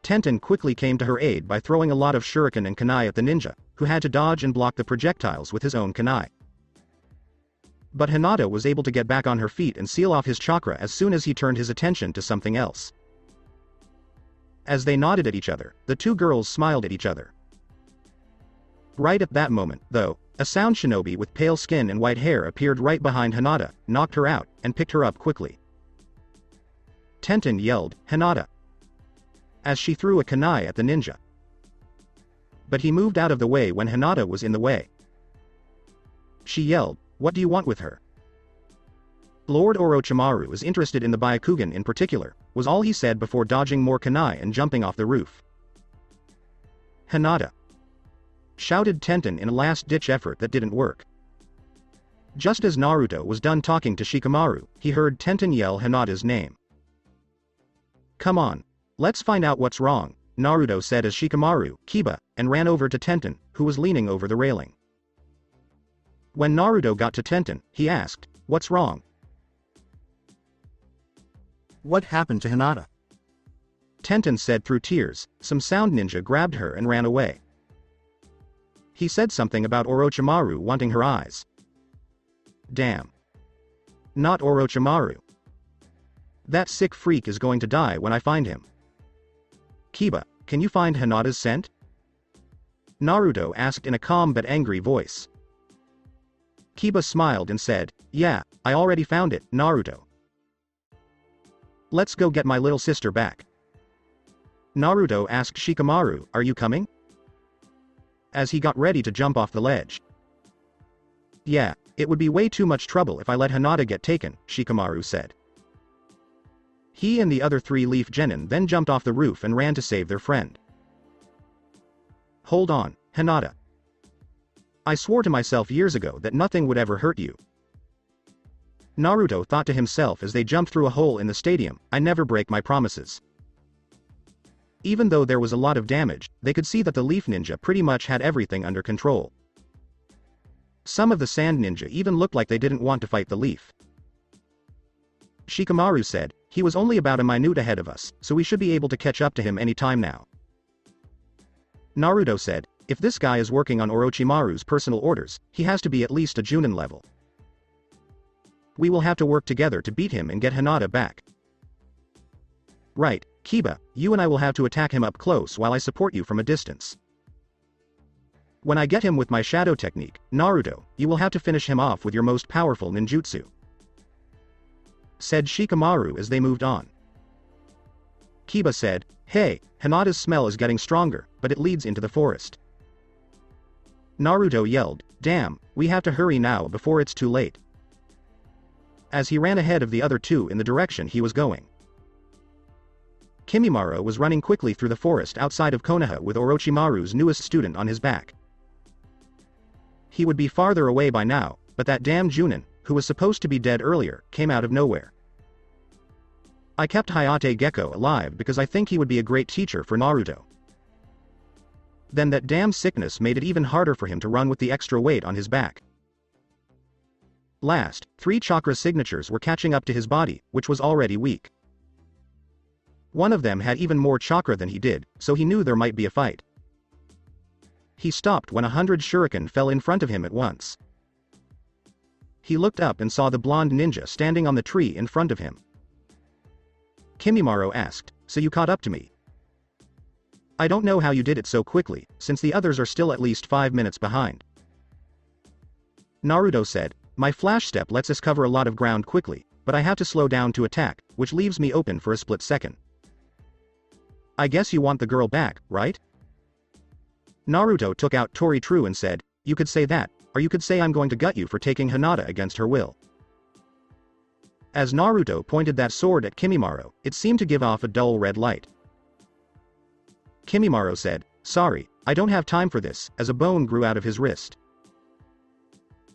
Tenten quickly came to her aid by throwing a lot of shuriken and kunai at the ninja, who had to dodge and block the projectiles with his own kunai. But Hinata was able to get back on her feet and seal off his chakra as soon as he turned his attention to something else. As they nodded at each other, the two girls smiled at each other. Right at that moment, though, a sound shinobi with pale skin and white hair appeared right behind Hinata, knocked her out, and picked her up quickly. Tenten yelled, "Hinata!" as she threw a kunai at the ninja. But he moved out of the way when Hinata was in the way. She yelled, "What do you want with her?" Lord Orochimaru is interested in the Byakugan in particular, was all he said before dodging more kunai and jumping off the roof. "Hinata!" shouted Tenten in a last-ditch effort that didn't work. Just as Naruto was done talking to Shikamaru, he heard Tenten yell Hinata's name. "Come on. Let's find out what's wrong," Naruto said as Shikamaru, Kiba, and ran over to Tenten, who was leaning over the railing. When Naruto got to Tenten, he asked, "What's wrong?" What happened to Hinata? Tenten said through tears. Some sound ninja grabbed her and ran away. He said something about Orochimaru wanting her eyes. Damn. Not Orochimaru. That sick freak is going to die when I find him. Kiba, can you find Hinata's scent? Naruto asked in a calm but angry voice. Kiba smiled and said, "Yeah, I already found it, Naruto. Let's go get my little sister back." Naruto asked Shikamaru, "Are you coming?" as he got ready to jump off the ledge. "Yeah, it would be way too much trouble if I let Hinata get taken," Shikamaru said. He and the other three Leaf Genin then jumped off the roof and ran to save their friend. "Hold on, Hinata. I swore to myself years ago that nothing would ever hurt you." Naruto thought to himself as they jumped through a hole in the stadium, "I never break my promises." Even though there was a lot of damage, they could see that the Leaf Ninja pretty much had everything under control. Some of the Sand Ninja even looked like they didn't want to fight the Leaf. Shikamaru said, "He was only about a minute ahead of us, so we should be able to catch up to him any time now." Naruto said, "If this guy is working on Orochimaru's personal orders, he has to be at least a Junin level. We will have to work together to beat him and get Hinata back." "Right, Kiba, you and I will have to attack him up close while I support you from a distance. When I get him with my shadow technique, Naruto, you will have to finish him off with your most powerful ninjutsu," said Shikamaru as they moved on. Kiba said, "Hey, Hinata's smell is getting stronger, but it leads into the forest." Naruto yelled, "Damn, we have to hurry now before it's too late," as he ran ahead of the other two in the direction he was going. Kimimaro was running quickly through the forest outside of Konoha with Orochimaru's newest student on his back. He would be farther away by now, but that damn Junin, who was supposed to be dead earlier, came out of nowhere. "I kept Hayate Gecko alive because I think he would be a great teacher for Naruto. Then that damn sickness made it even harder for him to run with the extra weight on his back." Last, 3 chakra signatures were catching up to his body, which was already weak. One of them had even more chakra than he did, so he knew there might be a fight. He stopped when 100 shuriken fell in front of him at once. He looked up and saw the blonde ninja standing on the tree in front of him. Kimimaro asked, "So you caught up to me? I don't know how you did it so quickly, since the others are still at least 5 minutes behind." Naruto said, "My flash step lets us cover a lot of ground quickly, but I have to slow down to attack, which leaves me open for a split second. I guess you want the girl back, right? Naruto took out Tori True and said, you could say that, or you could say I'm going to gut you for taking Hinata against her will. As Naruto pointed that sword at Kimimaro, it seemed to give off a dull red light. Kimimaro said, sorry, I don't have time for this, as a bone grew out of his wrist.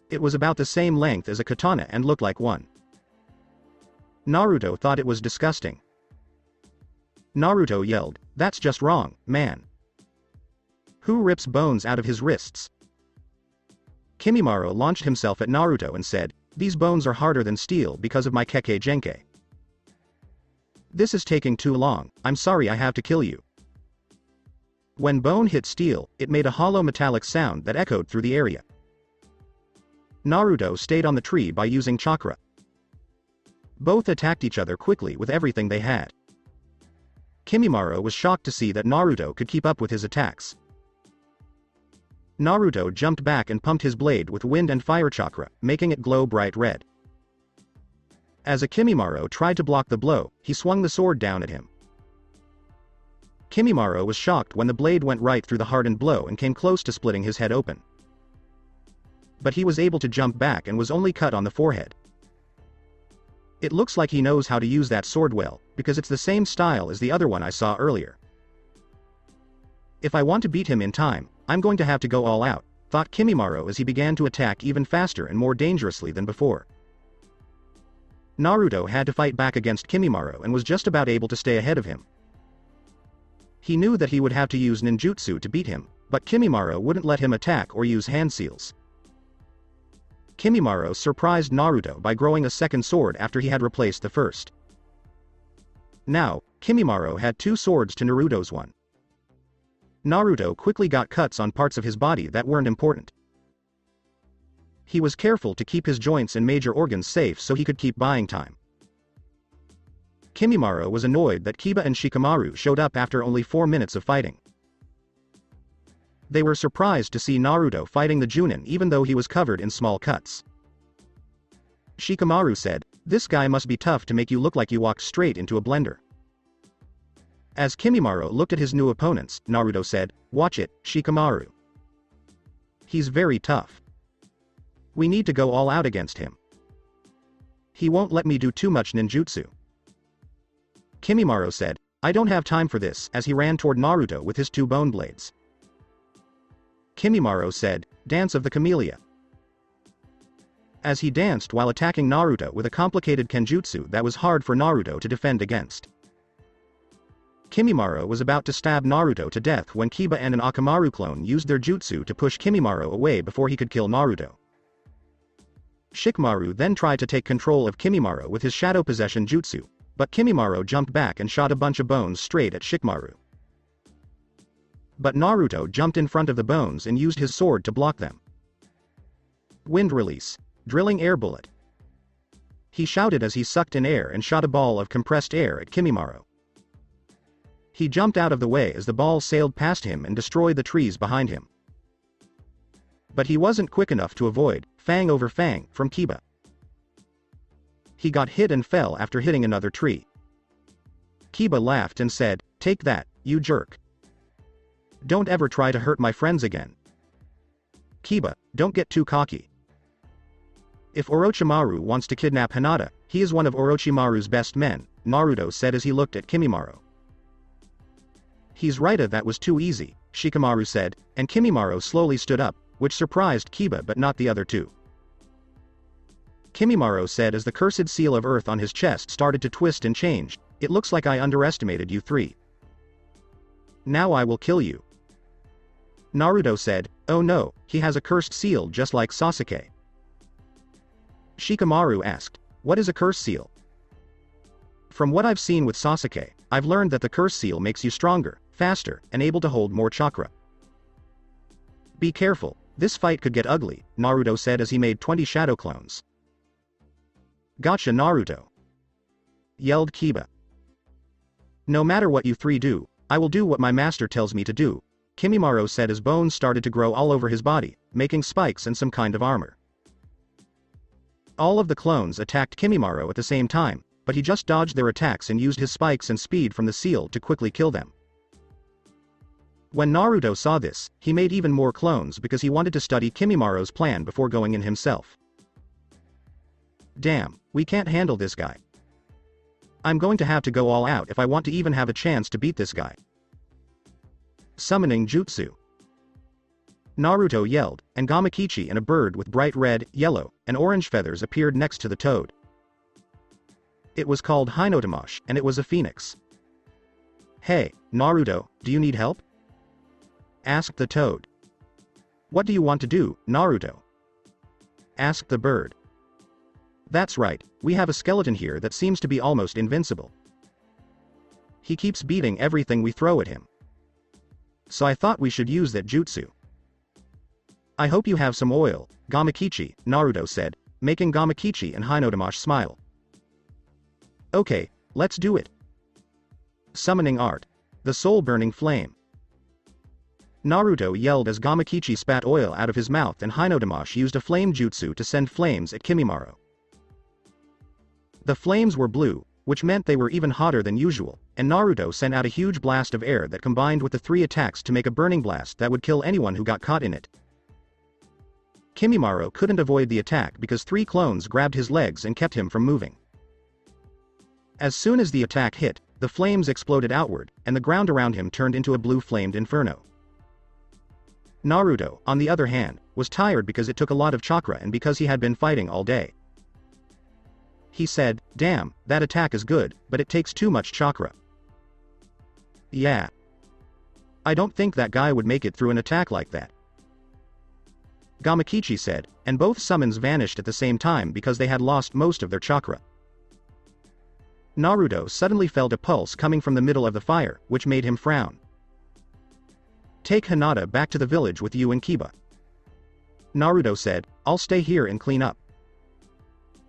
It was about the same length as a katana and looked like one. Naruto thought it was disgusting. Naruto yelled, that's just wrong, man. Who rips bones out of his wrists? Kimimaro launched himself at Naruto and said, these bones are harder than steel because of my Kekkei Genkai. This is taking too long, I'm sorry I have to kill you. When bone hit steel, it made a hollow metallic sound that echoed through the area. Naruto stayed on the tree by using chakra. Both attacked each other quickly with everything they had. Kimimaro was shocked to see that Naruto could keep up with his attacks. Naruto jumped back and pumped his blade with wind and fire chakra, making it glow bright red. As Kimimaro tried to block the blow, he swung the sword down at him. Kimimaro was shocked when the blade went right through the hardened blow and came close to splitting his head open. But he was able to jump back and was only cut on the forehead. It looks like he knows how to use that sword well, because it's the same style as the other one I saw earlier. If I want to beat him in time, I'm going to have to go all out, thought Kimimaro as he began to attack even faster and more dangerously than before. Naruto had to fight back against Kimimaro and was just about able to stay ahead of him. He knew that he would have to use ninjutsu to beat him, but Kimimaro wouldn't let him attack or use hand seals. Kimimaro surprised Naruto by growing a second sword after he had replaced the first. Now, Kimimaro had two swords to Naruto's one. Naruto quickly got cuts on parts of his body that weren't important. He was careful to keep his joints and major organs safe so he could keep buying time. Kimimaro was annoyed that Kiba and Shikamaru showed up after only 4 minutes of fighting. They were surprised to see Naruto fighting the Junin even though he was covered in small cuts. Shikamaru said, this guy must be tough to make you look like you walked straight into a blender. As Kimimaro looked at his new opponents, Naruto said, watch it, Shikamaru. He's very tough. We need to go all out against him. He won't let me do too much ninjutsu. Kimimaro said, I don't have time for this, as he ran toward Naruto with his 2 bone blades. Kimimaro said, Dance of the Camellia. As he danced while attacking Naruto with a complicated kenjutsu that was hard for Naruto to defend against. Kimimaro was about to stab Naruto to death when Kiba and an Akamaru clone used their jutsu to push Kimimaro away before he could kill Naruto. Shikamaru then tried to take control of Kimimaro with his shadow possession jutsu, but Kimimaro jumped back and shot a bunch of bones straight at Shikamaru. But Naruto jumped in front of the bones and used his sword to block them. Wind release. Drilling air bullet. He shouted as he sucked in air and shot a ball of compressed air at Kimimaro. He jumped out of the way as the ball sailed past him and destroyed the trees behind him. But he wasn't quick enough to avoid, fang over fang, from Kiba. He got hit and fell after hitting another tree. Kiba laughed and said, take that, you jerk. Don't ever try to hurt my friends again. Kiba, don't get too cocky. If Orochimaru wants to kidnap Hinata, he is one of Orochimaru's best men, Naruto said as he looked at Kimimaro. He's right, that was too easy, Shikamaru said, and Kimimaro slowly stood up, which surprised Kiba but not the other two. Kimimaro said as the cursed seal of earth on his chest started to twist and change, it looks like I underestimated you three. Now I will kill you. Naruto said, oh no, he has a cursed seal just like Sasuke. Shikamaru asked, what is a curse seal? From what I've seen with Sasuke, I've learned that the curse seal makes you stronger, faster, and able to hold more chakra. Be careful, this fight could get ugly, Naruto said as he made 20 shadow clones. Gotcha, Naruto, yelled Kiba. No matter what you three do, I will do what my master tells me to do, Kimimaro said as bones started to grow all over his body, making spikes and some kind of armor. All of the clones attacked Kimimaro at the same time, but he just dodged their attacks and used his spikes and speed from the seal to quickly kill them. When Naruto saw this, he made even more clones because he wanted to study Kimimaro's plan before going in himself. Damn, we can't handle this guy. I'm going to have to go all out if I want to even have a chance to beat this guy. Summoning Jutsu. Naruto yelled, and Gamakichi and a bird with bright red, yellow, and orange feathers appeared next to the toad. It was called Hinotamash, and it was a phoenix. Hey, Naruto, do you need help? Asked the toad. What do you want to do, Naruto? Asked the bird. That's right, we have a skeleton here that seems to be almost invincible. He keeps beating everything we throw at him. So I thought we should use that jutsu. I hope you have some oil, Gamakichi, Naruto said, making Gamakichi and Hinotamash smile. Okay, let's do it. Summoning art. The soul-burning flame. Naruto yelled as Gamakichi spat oil out of his mouth and Hinotamash used a flame jutsu to send flames at Kimimaro. The flames were blue, which meant they were even hotter than usual, and Naruto sent out a huge blast of air that combined with the 3 attacks to make a burning blast that would kill anyone who got caught in it. Kimimaro couldn't avoid the attack because 3 clones grabbed his legs and kept him from moving. As soon as the attack hit, the flames exploded outward, and the ground around him turned into a blue-flamed inferno. Naruto, on the other hand, was tired because it took a lot of chakra and because he had been fighting all day. He said, damn, that attack is good, but it takes too much chakra. Yeah. I don't think that guy would make it through an attack like that. Gamakichi said, and both summons vanished at the same time because they had lost most of their chakra. Naruto suddenly felt a pulse coming from the middle of the fire, which made him frown. Take Hinata back to the village with you and Kiba. Naruto said, I'll stay here and clean up.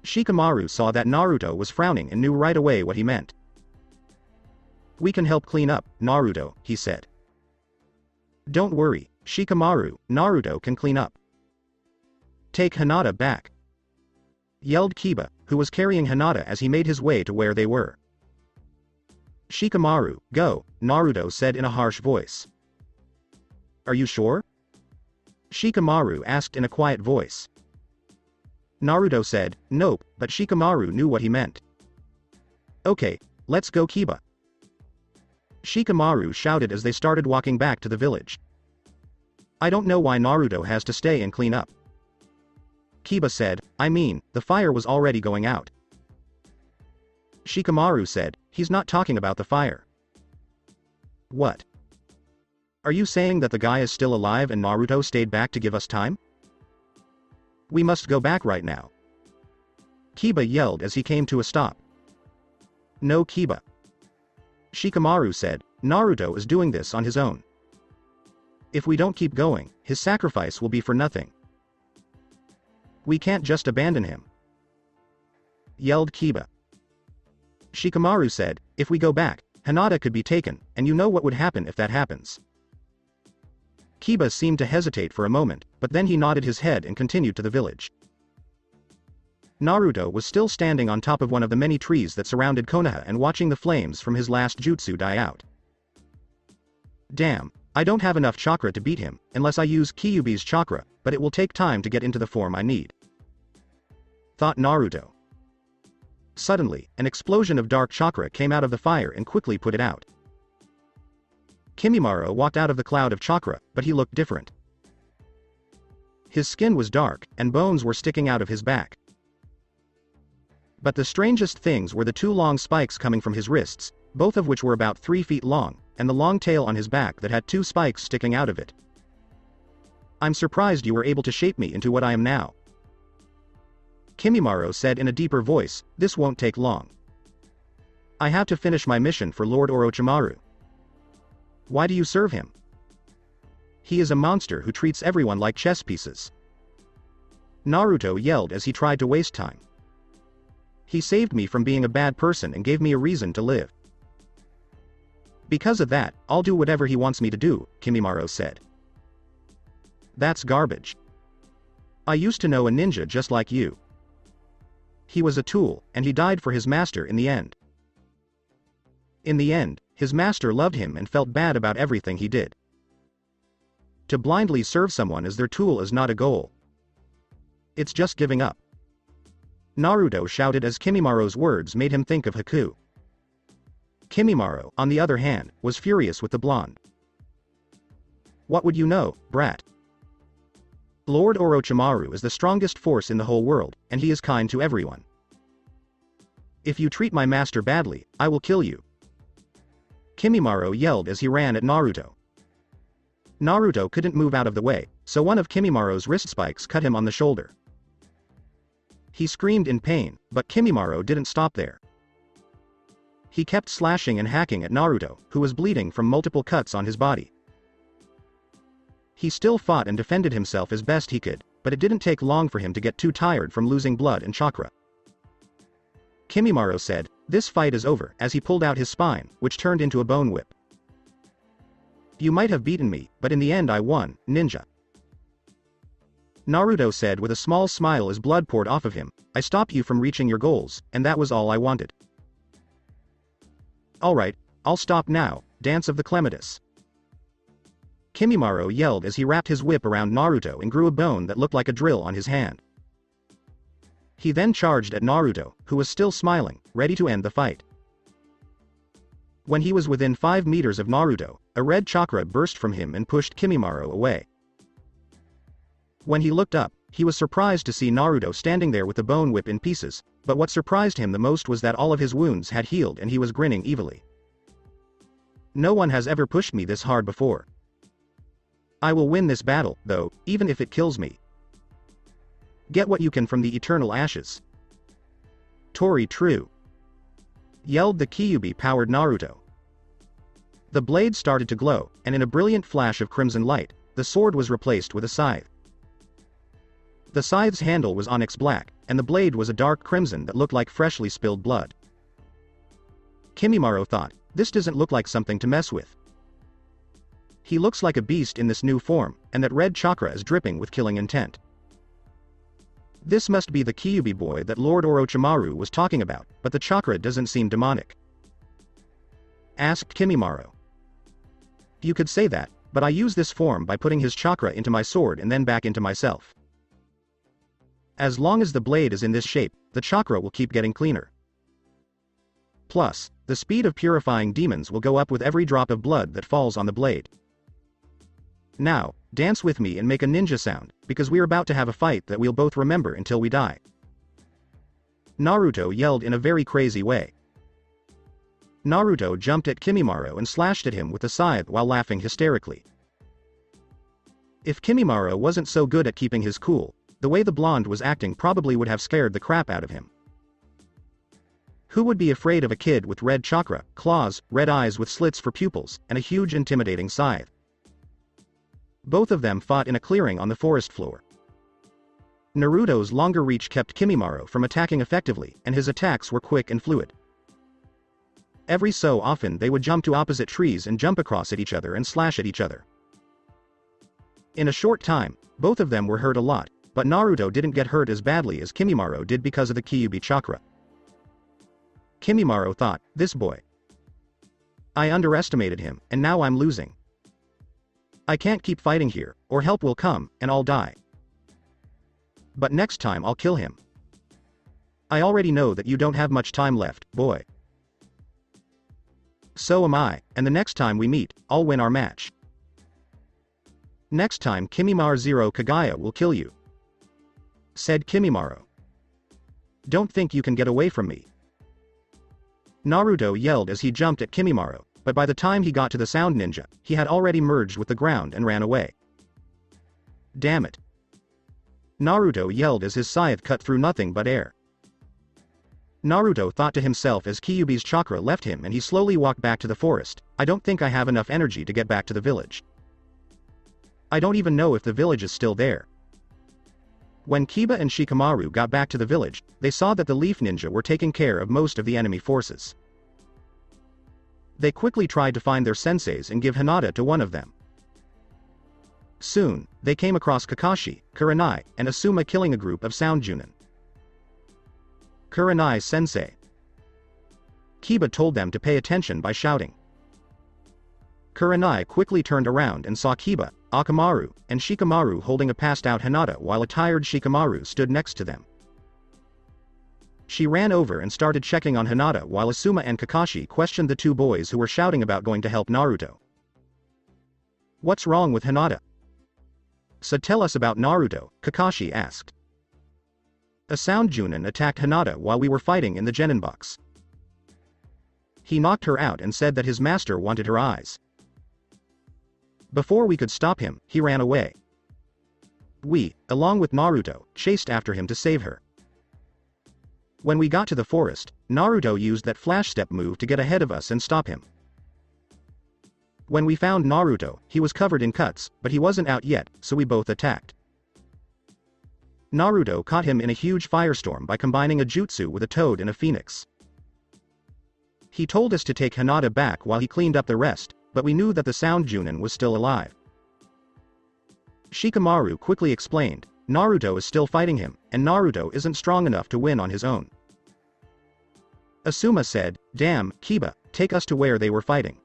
Shikamaru saw that Naruto was frowning and knew right away what he meant. We can help clean up, Naruto, he said. Don't worry, Shikamaru, Naruto can clean up. Take Hinata back. Yelled Kiba, who was carrying Hinata as he made his way to where they were. Shikamaru, go, Naruto said in a harsh voice. Are you sure? Shikamaru asked in a quiet voice. Naruto said, nope, but Shikamaru knew what he meant. Okay, let's go Kiba. Shikamaru shouted as they started walking back to the village. I don't know why Naruto has to stay and clean up. Kiba said, I mean, the fire was already going out. Shikamaru said, he's not talking about the fire. What? Are you saying that the guy is still alive and Naruto stayed back to give us time? We must go back right now. Kiba yelled as he came to a stop. No Kiba. Shikamaru said, Naruto is doing this on his own. If we don't keep going, his sacrifice will be for nothing. We can't just abandon him. Yelled Kiba. Shikamaru said, if we go back, Hinata could be taken, and you know what would happen if that happens. Kiba seemed to hesitate for a moment, but then he nodded his head and continued to the village. Naruto was still standing on top of one of the many trees that surrounded Konoha and watching the flames from his last jutsu die out. Damn, I don't have enough chakra to beat him, unless I use Kyuubi's chakra, but it will take time to get into the form I need. Thought Naruto. Suddenly, an explosion of dark chakra came out of the fire and quickly put it out. Kimimaro walked out of the cloud of chakra, but he looked different. His skin was dark, and bones were sticking out of his back. But the strangest things were the 2 long spikes coming from his wrists, both of which were about 3 feet long, and the long tail on his back that had 2 spikes sticking out of it. I'm surprised you were able to shape me into what I am now. Kimimaro said in a deeper voice, this won't take long. I have to finish my mission for Lord Orochimaru. Why do you serve him? He is a monster who treats everyone like chess pieces. Naruto yelled as he tried to waste time. He saved me from being a bad person and gave me a reason to live. Because of that, I'll do whatever he wants me to do, Kimimaro said. That's garbage. I used to know a ninja just like you. He was a tool, and he died for his master in the end. In the end, his master loved him and felt bad about everything he did. To blindly serve someone as their tool is not a goal. It's just giving up. Naruto shouted as Kimimaro's words made him think of Haku. Kimimaro, on the other hand, was furious with the blonde. What would you know, brat? Lord Orochimaru is the strongest force in the whole world, and he is kind to everyone. If you treat my master badly, I will kill you. Kimimaro yelled as he ran at Naruto. Naruto couldn't move out of the way, so one of Kimimaro's wrist spikes cut him on the shoulder. He screamed in pain, but Kimimaro didn't stop there. He kept slashing and hacking at Naruto, who was bleeding from multiple cuts on his body. He still fought and defended himself as best he could, but it didn't take long for him to get too tired from losing blood and chakra. Kimimaro said, "This fight is over," as he pulled out his spine, which turned into a bone whip. "You might have beaten me, but in the end I won, ninja." Naruto said with a small smile as blood poured off of him, "I stopped you from reaching your goals, and that was all I wanted." "Alright, I'll stop now, Dance of the Clematis." Kimimaro yelled as he wrapped his whip around Naruto and grew a bone that looked like a drill on his hand. He then charged at Naruto, who was still smiling, ready to end the fight. When he was within 5 meters of Naruto, a red chakra burst from him and pushed Kimimaro away. When he looked up, he was surprised to see Naruto standing there with the bone whip in pieces, but what surprised him the most was that all of his wounds had healed and he was grinning evilly. "No one has ever pushed me this hard before. I will win this battle, though, even if it kills me. Get what you can from the eternal ashes." "Tori true!" yelled the Kyuubi-powered Naruto. The blade started to glow, and in a brilliant flash of crimson light, the sword was replaced with a scythe. The scythe's handle was onyx black, and the blade was a dark crimson that looked like freshly spilled blood. Kimimaro thought, "This doesn't look like something to mess with. He looks like a beast in this new form, and that red chakra is dripping with killing intent. This must be the Kyuubi boy that Lord Orochimaru was talking about, but the chakra doesn't seem demonic," asked Kimimaro. "You could say that, but I use this form by putting his chakra into my sword and then back into myself. As long as the blade is in this shape, the chakra will keep getting cleaner. Plus, the speed of purifying demons will go up with every drop of blood that falls on the blade. Now, dance with me and make a ninja sound, because we're about to have a fight that we'll both remember until we die." Naruto yelled in a very crazy way. Naruto jumped at Kimimaro and slashed at him with the scythe while laughing hysterically. If Kimimaro wasn't so good at keeping his cool, the way the blonde was acting probably would have scared the crap out of him. Who would be afraid of a kid with red chakra, claws, red eyes with slits for pupils, and a huge intimidating scythe? Both of them fought in a clearing on the forest floor. Naruto's longer reach kept Kimimaro from attacking effectively, and his attacks were quick and fluid. Every so often they would jump to opposite trees and jump across at each other and slash at each other. In a short time, both of them were hurt a lot, but Naruto didn't get hurt as badly as Kimimaro did because of the Kyuubi chakra. Kimimaro thought, "This boy. I underestimated him, and now I'm losing. I can't keep fighting here, or help will come, and I'll die. But next time I'll kill him. I already know that you don't have much time left, boy. So am I, and the next time we meet, I'll win our match. Next time Kimimaro Zero Kagaya will kill you," said Kimimaro. "Don't think you can get away from me." Naruto yelled as he jumped at Kimimaro, but by the time he got to the sound ninja, he had already merged with the ground and ran away. "Damn it." Naruto yelled as his scythe cut through nothing but air. Naruto thought to himself as Kyuubi's chakra left him and he slowly walked back to the forest. "I don't think I have enough energy to get back to the village. I don't even know if the village is still there." When Kiba and Shikamaru got back to the village, they saw that the Leaf Ninja were taking care of most of the enemy forces. They quickly tried to find their senseis and give Hinata to one of them. Soon, they came across Kakashi, Kurenai, and Asuma killing a group of Sound Junin. Kurenai-sensei. Kiba told them to pay attention by shouting. Kurenai quickly turned around and saw Kiba, Akamaru, and Shikamaru holding a passed-out Hinata while a tired Shikamaru stood next to them. She ran over and started checking on Hinata while Asuma and Kakashi questioned the two boys who were shouting about going to help Naruto. "What's wrong with Hinata?" "So tell us about Naruto," Kakashi asked. "A sound Junin attacked Hinata while we were fighting in the Genin box. He knocked her out and said that his master wanted her eyes. Before we could stop him, he ran away. We, along with Naruto, chased after him to save her. When we got to the forest, Naruto used that flash step move to get ahead of us and stop him. When we found Naruto, he was covered in cuts, but he wasn't out yet, so we both attacked. Naruto caught him in a huge firestorm by combining a jutsu with a toad and a phoenix. He told us to take Hinata back while he cleaned up the rest, but we knew that the sound Junin was still alive." Shikamaru quickly explained, "Naruto is still fighting him, and Naruto isn't strong enough to win on his own." Asuma said, "Damn, Kiba, take us to where they were fighting.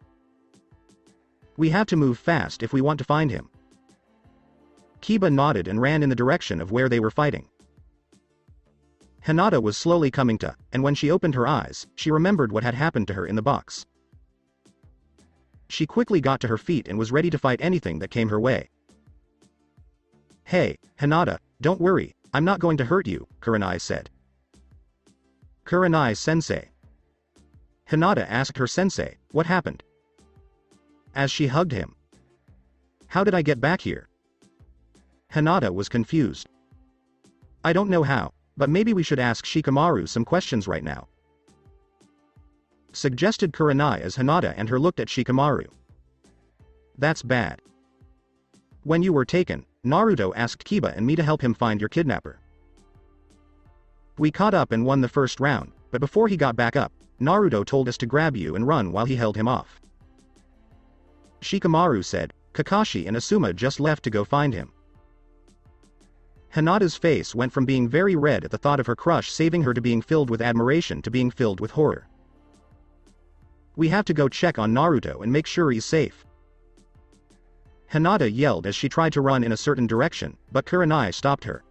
We have to move fast if we want to find him." Kiba nodded and ran in the direction of where they were fighting. Hinata was slowly coming to, and when she opened her eyes, she remembered what had happened to her in the box. She quickly got to her feet and was ready to fight anything that came her way. "Hey, Hinata, don't worry, I'm not going to hurt you," Kurenai said. "Kurenai-sensei." Hinata asked her sensei, "What happened?" As she hugged him. "How did I get back here?" Hinata was confused. "I don't know how, but maybe we should ask Shikamaru some questions right now," suggested Kurenai as Hinata and her looked at Shikamaru. "That's bad. When you were taken, Naruto asked Kiba and me to help him find your kidnapper. We caught up and won the first round, but before he got back up, Naruto told us to grab you and run while he held him off." Shikamaru said, "Kakashi and Asuma just left to go find him." Hinata's face went from being very red at the thought of her crush saving her to being filled with admiration to being filled with horror. "We have to go check on Naruto and make sure he's safe." Hinata yelled as she tried to run in a certain direction, but Kurenai stopped her.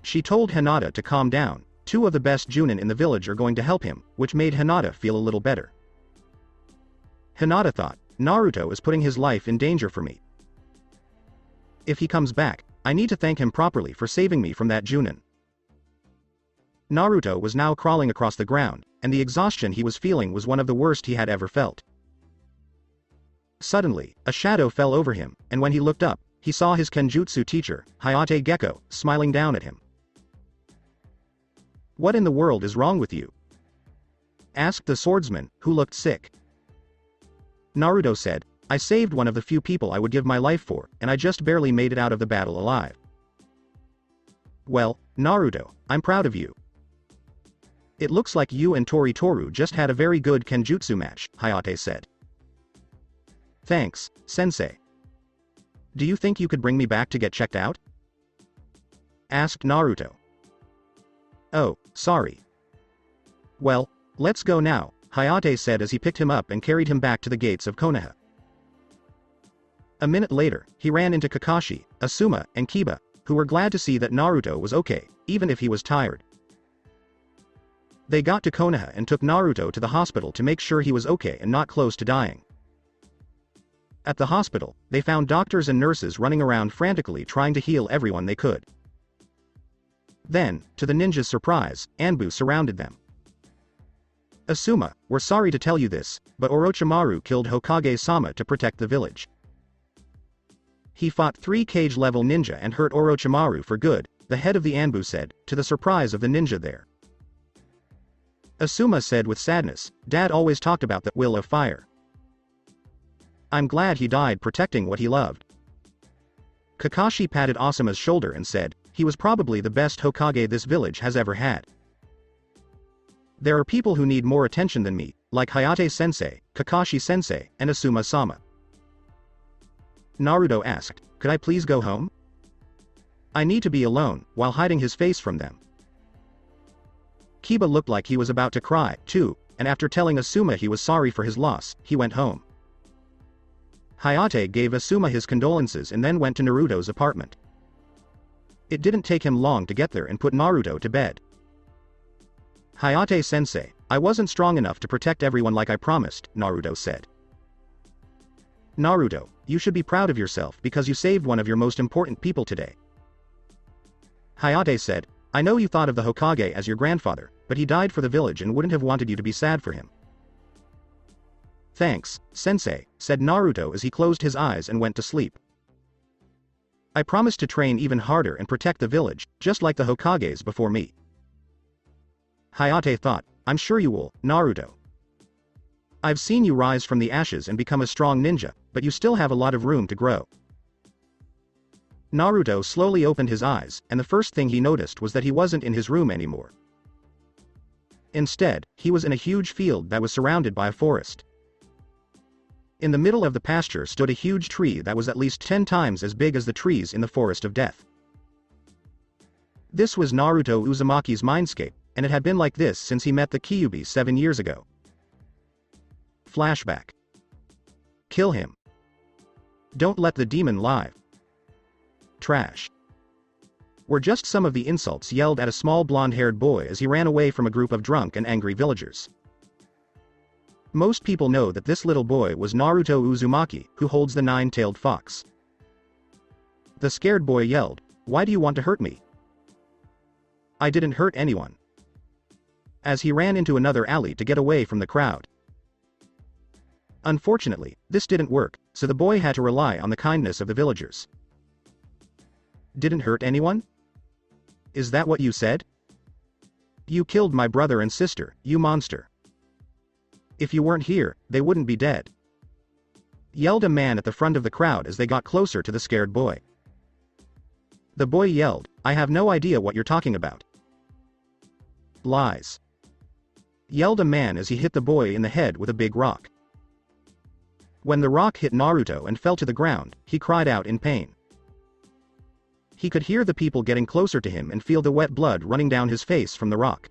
She told Hinata to calm down, two of the best Junin in the village are going to help him, which made Hinata feel a little better. Hinata thought, "Naruto is putting his life in danger for me. If he comes back, I need to thank him properly for saving me from that Junin." Naruto was now crawling across the ground, and the exhaustion he was feeling was one of the worst he had ever felt. Suddenly, a shadow fell over him, and when he looked up, he saw his Kenjutsu teacher, Hayate Gecko, smiling down at him. "What in the world is wrong with you?" asked the swordsman, who looked sick. Naruto said, "I saved one of the few people I would give my life for, and I just barely made it out of the battle alive." "Well, Naruto, I'm proud of you. It looks like you and Toru just had a very good Kenjutsu match," Hayate said. "Thanks, sensei. Do you think you could bring me back to get checked out?" asked Naruto. "Oh, sorry. Well, let's go now," Hayate said as he picked him up and carried him back to the gates of Konoha. A minute later, he ran into Kakashi, Asuma, and Kiba, who were glad to see that Naruto was okay, even if he was tired. They got to Konoha and took Naruto to the hospital to make sure he was okay and not close to dying. At the hospital, they found doctors and nurses running around frantically trying to heal everyone they could. Then, to the ninja's surprise, Anbu surrounded them. "Asuma, we're sorry to tell you this, but Orochimaru killed Hokage-sama to protect the village. He fought 3 cage-level ninja and hurt Orochimaru for good," the head of the Anbu said, to the surprise of the ninja there. Asuma said with sadness, "Dad always talked about the will of fire. I'm glad he died protecting what he loved." Kakashi patted Asuma's shoulder and said, "He was probably the best Hokage this village has ever had. There are people who need more attention than me, like Hayate-sensei, Kakashi-sensei, and Asuma-sama." Naruto asked, "Could I please go home? I need to be alone," while hiding his face from them. Kiba looked like he was about to cry, too, and after telling Asuma he was sorry for his loss, he went home. Hayate gave Asuma his condolences and then went to Naruto's apartment. It didn't take him long to get there and put Naruto to bed. "Hayate-sensei, I wasn't strong enough to protect everyone like I promised," Naruto said. "Naruto, you should be proud of yourself because you saved one of your most important people today." Hayate said, "I know you thought of the Hokage as your grandfather, but he died for the village and wouldn't have wanted you to be sad for him." "Thanks, sensei," said Naruto as he closed his eyes and went to sleep. "I promise to train even harder and protect the village, just like the Hokages before me." Hayate thought, "I'm sure you will, Naruto. I've seen you rise from the ashes and become a strong ninja, but you still have a lot of room to grow." Naruto slowly opened his eyes, and the first thing he noticed was that he wasn't in his room anymore. Instead, he was in a huge field that was surrounded by a forest. In the middle of the pasture stood a huge tree that was at least 10 times as big as the trees in the Forest of Death. This was Naruto Uzumaki's mindscape, and it had been like this since he met the Kyuubi 7 years ago. Flashback. Kill him. Don't let the demon live. Trash. Were just some of the insults yelled at a small blonde-haired boy as he ran away from a group of drunk and angry villagers. Most people know that this little boy was Naruto Uzumaki, who holds the 9-tailed fox. The scared boy yelled, "Why do you want to hurt me?" "I didn't hurt anyone," as he ran into another alley to get away from the crowd. Unfortunately, this didn't work, so the boy had to rely on the kindness of the villagers. "Didn't hurt anyone? Is that what you said? You killed my brother and sister, you monster. If you weren't here, they wouldn't be dead," yelled a man at the front of the crowd as they got closer to the scared boy. The boy yelled, "I have no idea what you're talking about." "Lies," yelled a man as he hit the boy in the head with a big rock. When the rock hit Naruto and fell to the ground, he cried out in pain. He could hear the people getting closer to him and feel the wet blood running down his face from the rock.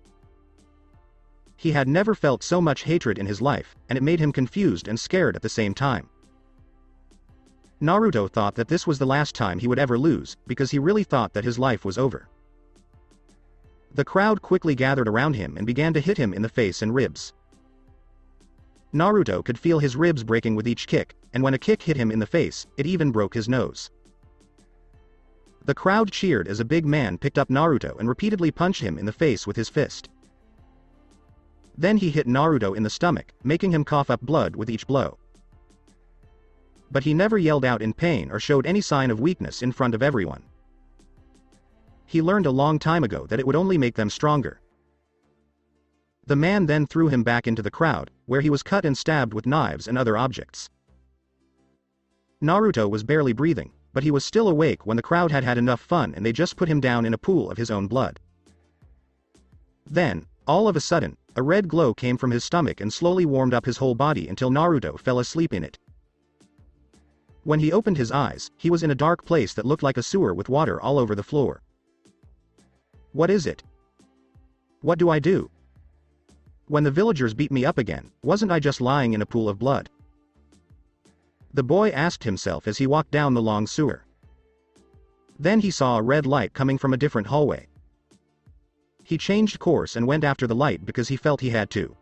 He had never felt so much hatred in his life, and it made him confused and scared at the same time. Naruto thought that this was the last time he would ever lose, because he really thought that his life was over. The crowd quickly gathered around him and began to hit him in the face and ribs. Naruto could feel his ribs breaking with each kick, and when a kick hit him in the face, it even broke his nose. The crowd cheered as a big man picked up Naruto and repeatedly punched him in the face with his fist. Then he hit Naruto in the stomach, making him cough up blood with each blow. But he never yelled out in pain or showed any sign of weakness in front of everyone. He learned a long time ago that it would only make them stronger. The man then threw him back into the crowd, where he was cut and stabbed with knives and other objects. Naruto was barely breathing, but he was still awake when the crowd had had enough fun and they just put him down in a pool of his own blood. Then, all of a sudden, a red glow came from his stomach and slowly warmed up his whole body until Naruto fell asleep in it. When he opened his eyes, he was in a dark place that looked like a sewer with water all over the floor. What is it? What do I do? When the villagers beat me up again, wasn't I just lying in a pool of blood? The boy asked himself as he walked down the long sewer. Then he saw a red light coming from a different hallway. He changed course and went after the light because he felt he had to.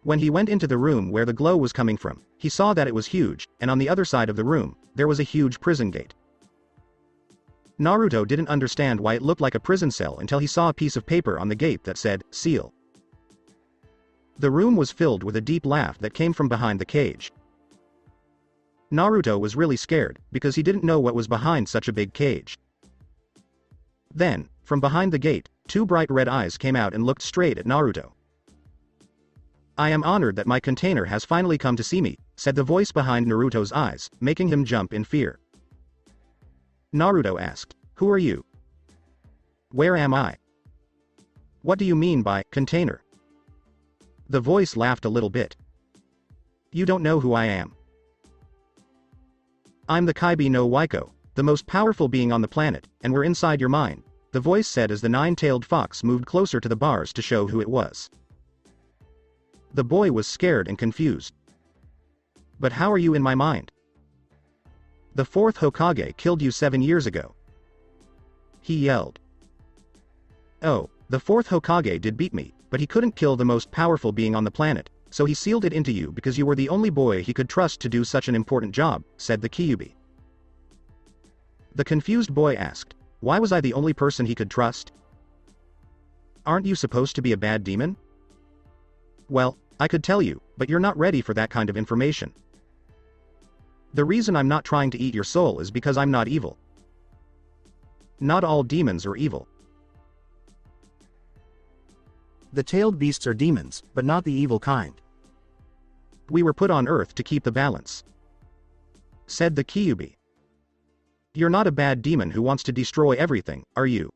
When he went into the room where the glow was coming from, he saw that it was huge, and on the other side of the room, there was a huge prison gate. Naruto didn't understand why it looked like a prison cell until he saw a piece of paper on the gate that said, "Seal." The room was filled with a deep laugh that came from behind the cage. Naruto was really scared, because he didn't know what was behind such a big cage. Then, from behind the gate, 2 bright red eyes came out and looked straight at Naruto. "I am honored that my container has finally come to see me," said the voice behind Naruto's eyes, making him jump in fear. Naruto asked, "Who are you? Where am I? What do you mean by container?" The voice laughed a little bit. "You don't know who I am. I'm the Kaibi no Waiko, the most powerful being on the planet, and we're inside your mind. the voice said as the nine-tailed fox moved closer to the bars to show who it was. The boy was scared and confused. But how are you in my mind? The fourth Hokage killed you 7 years ago. He yelled. Oh, the fourth Hokage did beat me, but he couldn't kill the most powerful being on the planet, so he sealed it into you because you were the only boy he could trust to do such an important job, said the Kyuubi. The confused boy asked, why was I the only person he could trust? Aren't you supposed to be a bad demon? Well, I could tell you, but you're not ready for that kind of information. The reason I'm not trying to eat your soul is because I'm not evil. Not all demons are evil. The tailed beasts are demons, but not the evil kind. We were put on Earth to keep the balance, said the Kyuubi. You're not a bad demon who wants to destroy everything, are you?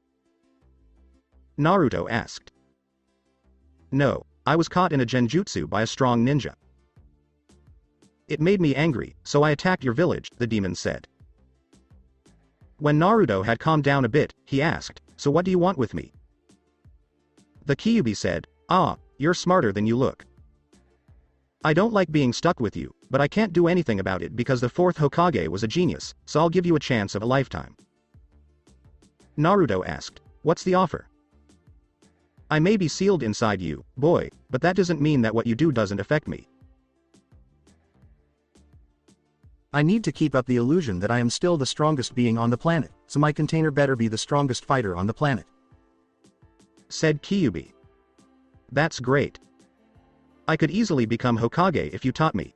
Naruto asked. No, I was caught in a genjutsu by a strong ninja. It made me angry, so I attacked your village, the demon said. When Naruto had calmed down a bit, he asked, so what do you want with me? The Kyuubi said, ah, you're smarter than you look. I don't like being stuck with you, but I can't do anything about it because the fourth Hokage was a genius, so I'll give you a chance of a lifetime. Naruto asked, what's the offer? I may be sealed inside you, boy, but that doesn't mean that what you do doesn't affect me. I need to keep up the illusion that I am still the strongest being on the planet, so my container better be the strongest fighter on the planet, said Kyuubi. That's great. I could easily become Hokage if you taught me.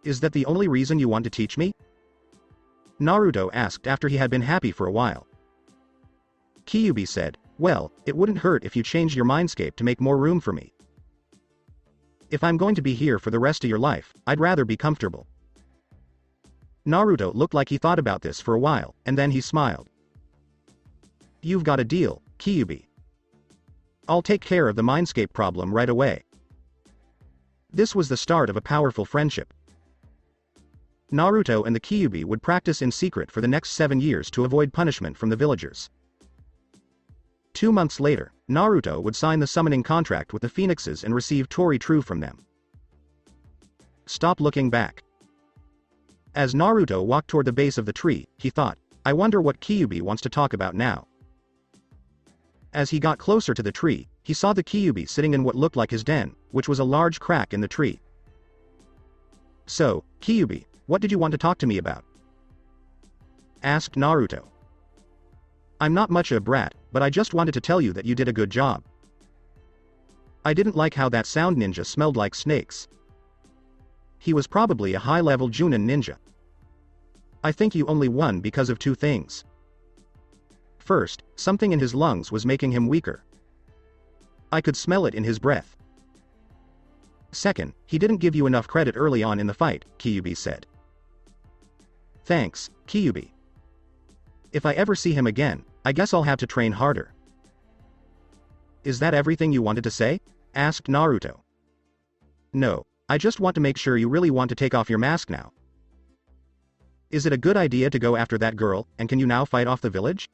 Is that the only reason you want to teach me? Naruto asked after he had been happy for a while. Kyuubi said, well, it wouldn't hurt if you changed your mindscape to make more room for me. If I'm going to be here for the rest of your life, I'd rather be comfortable. Naruto looked like he thought about this for a while, and then he smiled. You've got a deal, Kyuubi. I'll take care of the mindscape problem right away. This was the start of a powerful friendship. Naruto and the Kyuubi would practice in secret for the next 7 years to avoid punishment from the villagers. 2 months later, Naruto would sign the summoning contract with the Phoenixes and receive Tori True from them. Stop looking back. As Naruto walked toward the base of the tree, he thought, I wonder what Kyuubi wants to talk about now. As he got closer to the tree, he saw the Kyuubi sitting in what looked like his den, which was a large crack in the tree. So, Kyuubi, what did you want to talk to me about? Asked Naruto. I'm not much of a brat, but I just wanted to tell you that you did a good job. I didn't like how that sound ninja smelled like snakes. He was probably a high-level Junin ninja. I think you only won because of 2 things. First, something in his lungs was making him weaker. I could smell it in his breath. Second, he didn't give you enough credit early on in the fight, Kyuubi said. Thanks, Kyuubi. If I ever see him again, I guess I'll have to train harder. Is that everything you wanted to say? Asked Naruto. No, I just want to make sure you really want to take off your mask now. Is it a good idea to go after that girl, and can you now fight off the village?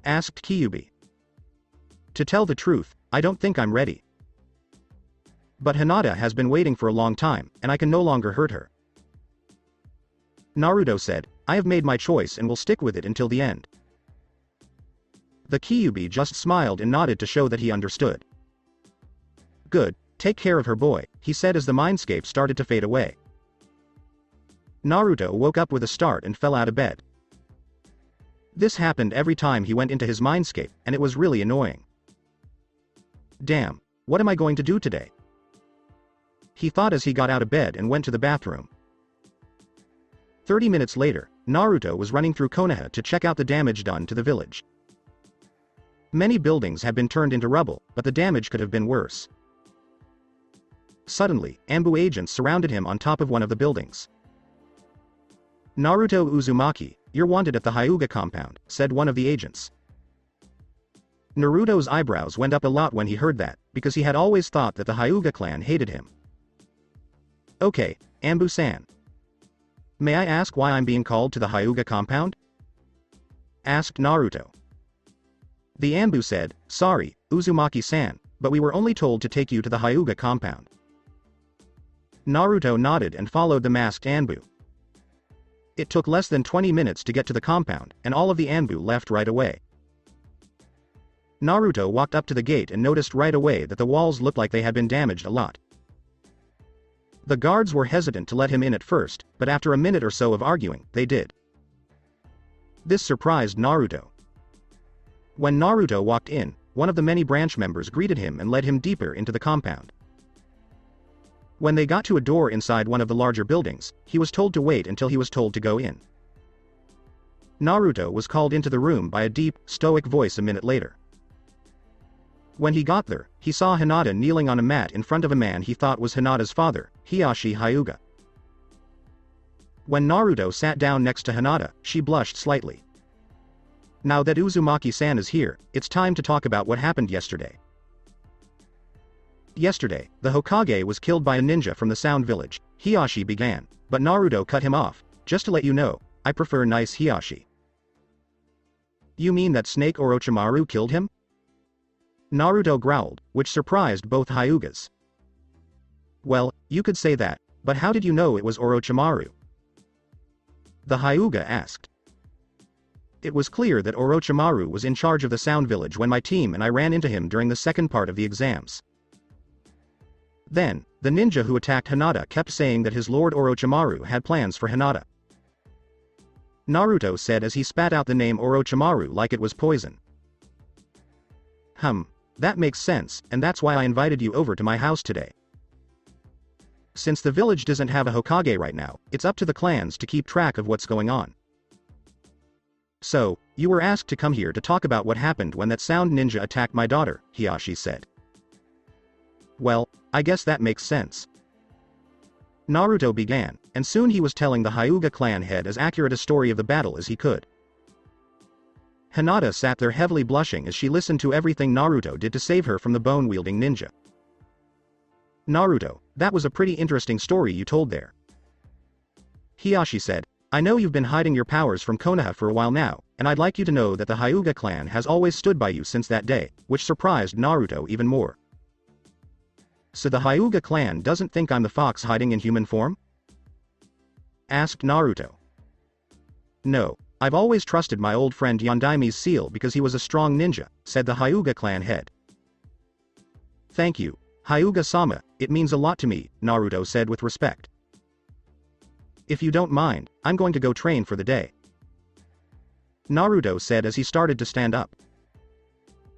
Asked Kyuubi. To tell the truth, I don't think I'm ready. But Hinata has been waiting for a long time, and I can no longer hurt her. Naruto said, I have made my choice and will stick with it until the end. The Kyuubi just smiled and nodded to show that he understood. Good, take care of her boy, he said as the mindscape started to fade away. Naruto woke up with a start and fell out of bed. This happened every time he went into his mindscape, and it was really annoying. Damn, what am I going to do today? He thought as he got out of bed and went to the bathroom. 30 minutes later, Naruto was running through Konoha to check out the damage done to the village. Many buildings had been turned into rubble, but the damage could have been worse. Suddenly, Ambu agents surrounded him on top of one of the buildings. Naruto Uzumaki, you're wanted at the Hyuga compound, said one of the agents. Naruto's eyebrows went up a lot when he heard that, because he had always thought that the Hyuga clan hated him. Okay, Ambu-san. May I ask why I'm being called to the Hyuga compound? asked Naruto. The Anbu said, "Sorry, Uzumaki-san, but we were only told to take you to the Hyuga compound." Naruto nodded and followed the masked Anbu. It took less than 20 minutes to get to the compound, and all of the Anbu left right away. Naruto walked up to the gate and noticed right away that the walls looked like they had been damaged a lot. The guards were hesitant to let him in at first, but after a minute or so of arguing, they did. This surprised Naruto. When Naruto walked in, one of the many branch members greeted him and led him deeper into the compound. When they got to a door inside one of the larger buildings, he was told to wait until he was told to go in. Naruto was called into the room by a deep, stoic voice a minute later. When he got there, he saw Hinata kneeling on a mat in front of a man he thought was Hinata's father, Hiyashi Hyuga. When Naruto sat down next to Hinata, she blushed slightly. "Now that Uzumaki-san is here, it's time to talk about what happened yesterday." "Yesterday, the Hokage was killed by a ninja from the Sound Village," Hiyashi began, but Naruto cut him off. "Just to let you know, I prefer nice Hiyashi." "You mean that Snake Orochimaru killed him?" Naruto growled, which surprised both Hyugas. "Well, you could say that, but how did you know it was Orochimaru?" the Hyuga asked. "It was clear that Orochimaru was in charge of the Sound Village when my team and I ran into him during the second part of the exams. Then, the ninja who attacked Hinata kept saying that his lord Orochimaru had plans for Hinata," Naruto said as he spat out the name Orochimaru like it was poison. That makes sense, and that's why I invited you over to my house today. Since the village doesn't have a Hokage right now, it's up to the clans to keep track of what's going on. So, you were asked to come here to talk about what happened when that sound ninja attacked my daughter, Hiyashi said. Well, I guess that makes sense. Naruto began, and soon he was telling the Hyuga clan head as accurate a story of the battle as he could. Hinata sat there heavily blushing as she listened to everything Naruto did to save her from the bone-wielding ninja. "Naruto, that was a pretty interesting story you told there." Hiyashi said, "I know you've been hiding your powers from Konoha for a while now, and I'd like you to know that the Hyuga clan has always stood by you since that day," which surprised Naruto even more. "So the Hyuga clan doesn't think I'm the fox hiding in human form?" asked Naruto. "No. I've always trusted my old friend Yondaime's seal because he was a strong ninja," said the Hyuga clan head. "Thank you, Hyuga-sama, it means a lot to me," Naruto said with respect. "If you don't mind, I'm going to go train for the day," Naruto said as he started to stand up.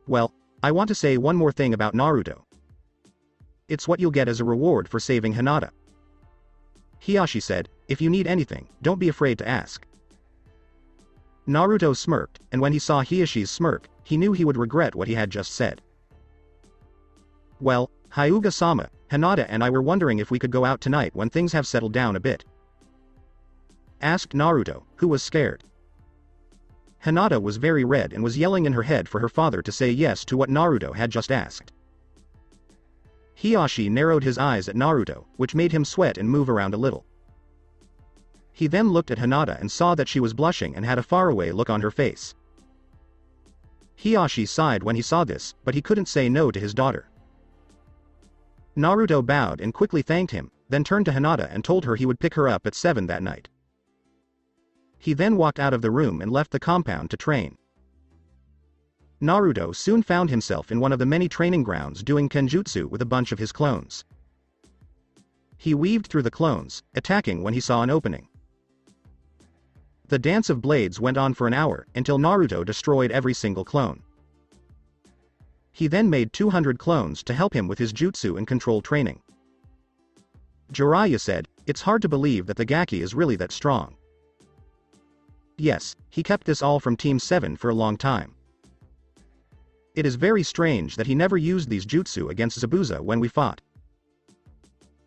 "Well, I want to say one more thing about Naruto. It's what you'll get as a reward for saving Hinata," Hiyashi said. "If you need anything, don't be afraid to ask." Naruto smirked, and when he saw Hiyashi's smirk, he knew he would regret what he had just said. "Well, Hyuga-sama, Hinata and I were wondering if we could go out tonight when things have settled down a bit," asked Naruto, who was scared. Hinata was very red and was yelling in her head for her father to say yes to what Naruto had just asked. Hiyashi narrowed his eyes at Naruto, which made him sweat and move around a little. He then looked at Hinata and saw that she was blushing and had a faraway look on her face. Hiyashi sighed when he saw this, but he couldn't say no to his daughter. Naruto bowed and quickly thanked him, then turned to Hinata and told her he would pick her up at 7 that night. He then walked out of the room and left the compound to train. Naruto soon found himself in one of the many training grounds doing kenjutsu with a bunch of his clones. He weaved through the clones, attacking when he saw an opening. The dance of blades went on for an hour, until Naruto destroyed every single clone. He then made 200 clones to help him with his jutsu and control training. Jiraiya said, "It's hard to believe that the Gaki is really that strong." Yes, he kept this all from Team 7 for a long time. It is very strange that he never used these jutsu against Zabuza when we fought.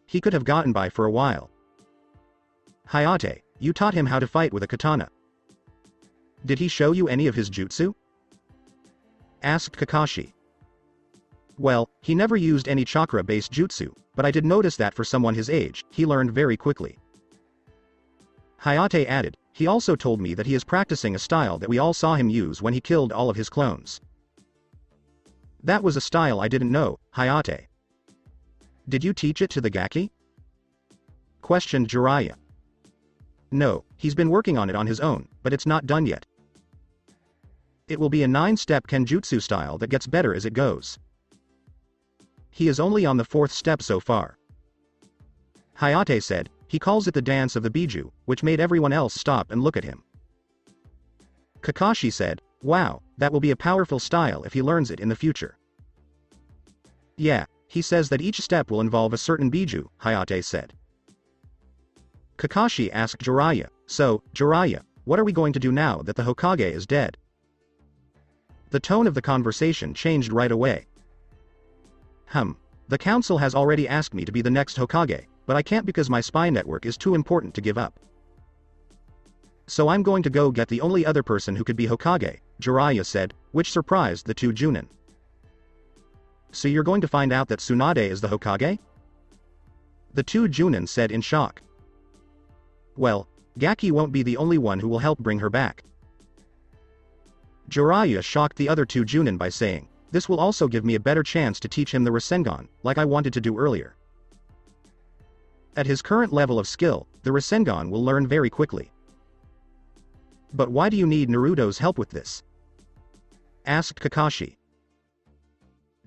He could have gotten by for a while. "Hayate, you taught him how to fight with a katana. Did he show you any of his jutsu?" asked Kakashi. "Well, he never used any chakra-based jutsu, but I did notice that for someone his age, he learned very quickly." Hayate added, He also told me that he is practicing a style that we all saw him use when he killed all of his clones. That was a style I didn't know, Hayate. Did you teach it to the Gaki? Questioned Jiraiya. No, he's been working on it on his own, but it's not done yet. It will be a 9-step Kenjutsu style that gets better as it goes. He is only on the 4th step so far. Hayate said, he calls it the dance of the Biju, which made everyone else stop and look at him. Kakashi said, wow, that will be a powerful style if he learns it in the future. Yeah, he says that each step will involve a certain Biju, Hayate said. Kakashi asked Jiraiya, so, Jiraiya, what are we going to do now that the Hokage is dead? The tone of the conversation changed right away. The council has already asked me to be the next Hokage, but I can't because my spy network is too important to give up. So I'm going to go get the only other person who could be Hokage, Jiraiya said, which surprised the 2 Junin. So you're going to find out that Tsunade is the Hokage? The 2 Junin said in shock. Well, Gaki won't be the only one who will help bring her back. Jiraiya shocked the other 2 Junin by saying, this will also give me a better chance to teach him the Rasengan, like I wanted to do earlier. At his current level of skill, the Rasengan will learn very quickly. But why do you need Naruto's help with this? Asked Kakashi.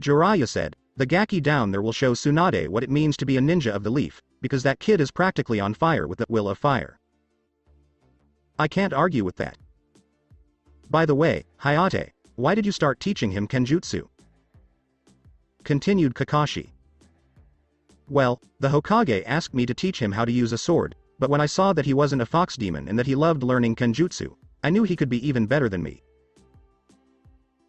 Jiraiya said, the Gaki down there will show Tsunade what it means to be a ninja of the leaf, because that kid is practically on fire with the will of fire. I can't argue with that. By the way, Hayate, why did you start teaching him Kenjutsu? Continued Kakashi. Well, the Hokage asked me to teach him how to use a sword, but when I saw that he wasn't a fox demon and that he loved learning Kenjutsu, I knew he could be even better than me.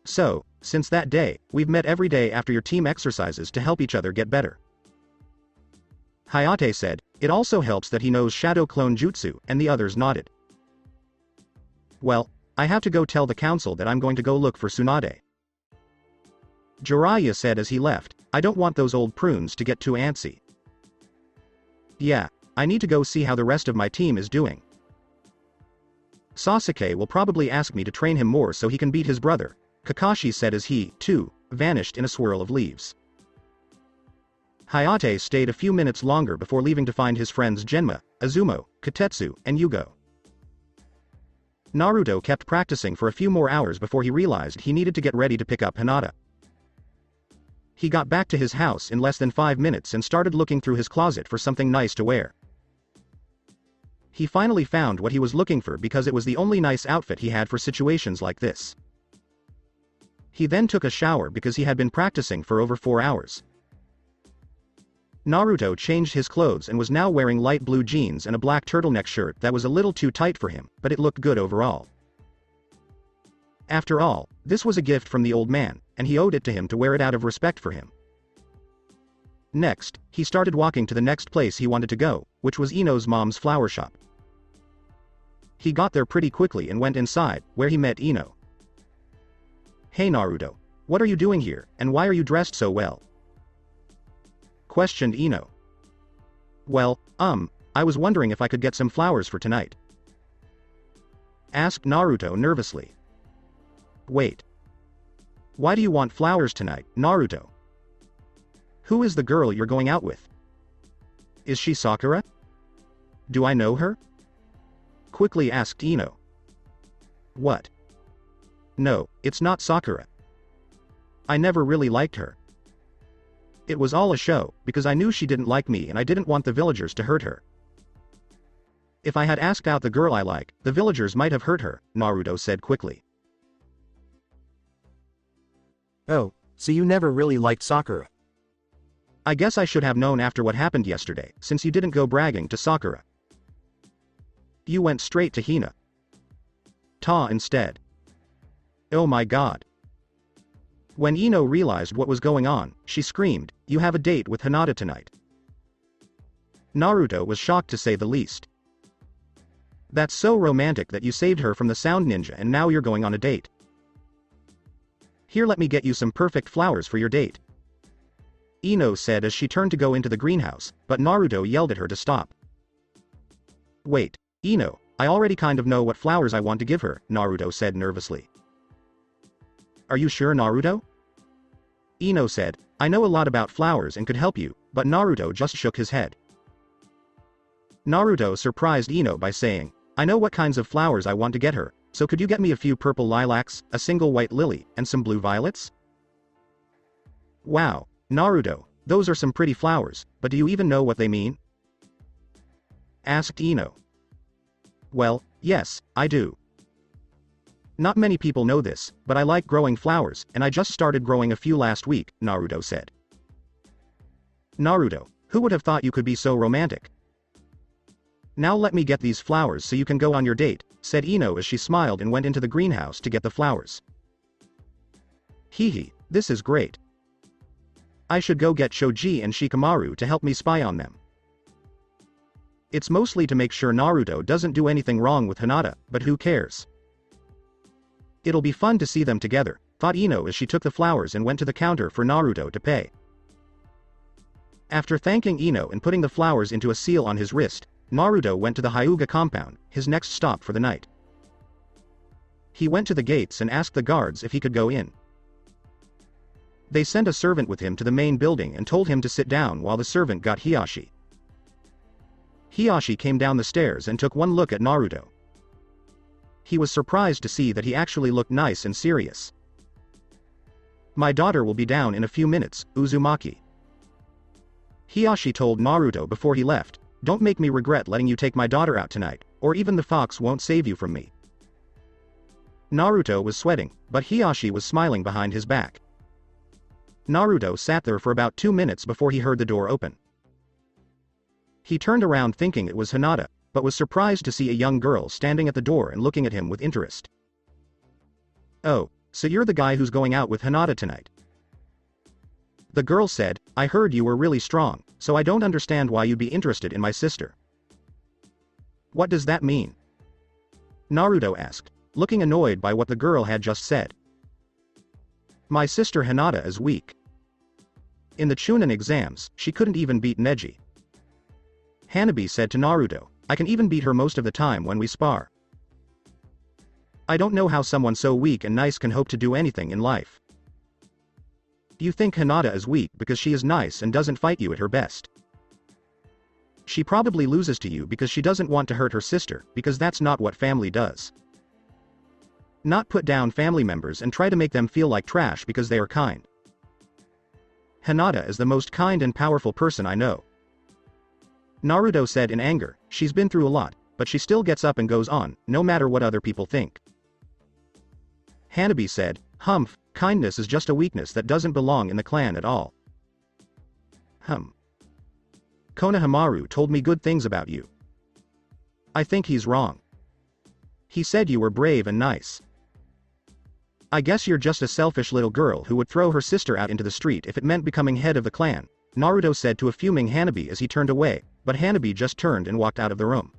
So, since that day, we've met every day after your team exercises to help each other get better. Hayate said, it also helps that he knows Shadow Clone Jutsu, and the others nodded. Well, I have to go tell the council that I'm going to go look for Tsunade. Jiraiya said as he left, I don't want those old prunes to get too antsy. Yeah, I need to go see how the rest of my team is doing. Sasuke will probably ask me to train him more so he can beat his brother, Kakashi said as he, too, vanished in a swirl of leaves. Hayate stayed a few minutes longer before leaving to find his friends Genma, Azumo, Katetsu, and Yugo. Naruto kept practicing for a few more hours before he realized he needed to get ready to pick up Hinata. He got back to his house in less than 5 minutes and started looking through his closet for something nice to wear. He finally found what he was looking for because it was the only nice outfit he had for situations like this. He then took a shower because he had been practicing for over 4 hours. Naruto changed his clothes and was now wearing light blue jeans and a black turtleneck shirt that was a little too tight for him, but it looked good overall. After all, this was a gift from the old man, and he owed it to him to wear it out of respect for him. Next, he started walking to the next place he wanted to go, which was Ino's mom's flower shop. He got there pretty quickly and went inside, where he met Ino. Hey Naruto, what are you doing here, and why are you dressed so well? Questioned Ino. Well, I was wondering if I could get some flowers for tonight. Asked Naruto nervously. Wait. Why do you want flowers tonight, Naruto? Who is the girl you're going out with? Is she Sakura? Do I know her? Quickly asked Ino. What? No, it's not Sakura. I never really liked her. It was all a show, because I knew she didn't like me and I didn't want the villagers to hurt her. If I had asked out the girl I like, the villagers might have hurt her, Naruto said quickly. Oh, so you never really liked Sakura. I guess I should have known after what happened yesterday, since you didn't go bragging to Sakura. You went straight to Hina. Ta instead. Oh my god. When Ino realized what was going on, she screamed, you have a date with Hinata tonight. Naruto was shocked to say the least. That's so romantic that you saved her from the sound ninja and now you're going on a date. Here, let me get you some perfect flowers for your date. Ino said as she turned to go into the greenhouse, but Naruto yelled at her to stop. Wait, Ino, I already kind of know what flowers I want to give her, Naruto said nervously. Are you sure, Naruto? Ino said, I know a lot about flowers and could help you, but Naruto just shook his head. Naruto surprised Ino by saying, I know what kinds of flowers I want to get her, so could you get me a few purple lilacs, a single white lily, and some blue violets? Wow, Naruto, those are some pretty flowers, but do you even know what they mean? Asked Ino. Well, yes, I do. Not many people know this, but I like growing flowers, and I just started growing a few last week, Naruto said. Naruto, who would have thought you could be so romantic? Now let me get these flowers so you can go on your date, said Ino as she smiled and went into the greenhouse to get the flowers. Hee, this is great. I should go get Shoji and Shikamaru to help me spy on them. It's mostly to make sure Naruto doesn't do anything wrong with Hinata, but who cares? It'll be fun to see them together, thought Ino as she took the flowers and went to the counter for Naruto to pay. After thanking Ino and putting the flowers into a seal on his wrist, Naruto went to the Hyuga compound, his next stop for the night. He went to the gates and asked the guards if he could go in. They sent a servant with him to the main building and told him to sit down while the servant got Hiyashi. Hiyashi came down the stairs and took one look at Naruto. He was surprised to see that he actually looked nice and serious. My daughter will be down in a few minutes, Uzumaki. Hiyashi told Naruto before he left, don't make me regret letting you take my daughter out tonight, or even the fox won't save you from me. Naruto was sweating, but Hiyashi was smiling behind his back. Naruto sat there for about 2 minutes before he heard the door open. He turned around thinking it was Hinata, but was surprised to see a young girl standing at the door and looking at him with interest. Oh, so you're the guy who's going out with Hinata tonight? The girl said, I heard you were really strong, so I don't understand why you'd be interested in my sister. What does that mean? Naruto asked, looking annoyed by what the girl had just said. My sister Hinata is weak. In the Chunin exams, she couldn't even beat Neji. Hanabi said to Naruto, I can even beat her most of the time when we spar. I don't know how someone so weak and nice can hope to do anything in life. Do you think Hinata is weak because she is nice and doesn't fight you at her best? She probably loses to you because she doesn't want to hurt her sister, because that's not what family does. Not put down family members and try to make them feel like trash because they are kind. Hinata is the most kind and powerful person I know. Naruto said in anger, she's been through a lot, but she still gets up and goes on, no matter what other people think. Hanabi said, Humph, kindness is just a weakness that doesn't belong in the clan at all. Konohamaru told me good things about you. I think he's wrong. He said you were brave and nice. I guess you're just a selfish little girl who would throw her sister out into the street if it meant becoming head of the clan, Naruto said to a fuming Hanabi as he turned away, but Hanabi just turned and walked out of the room.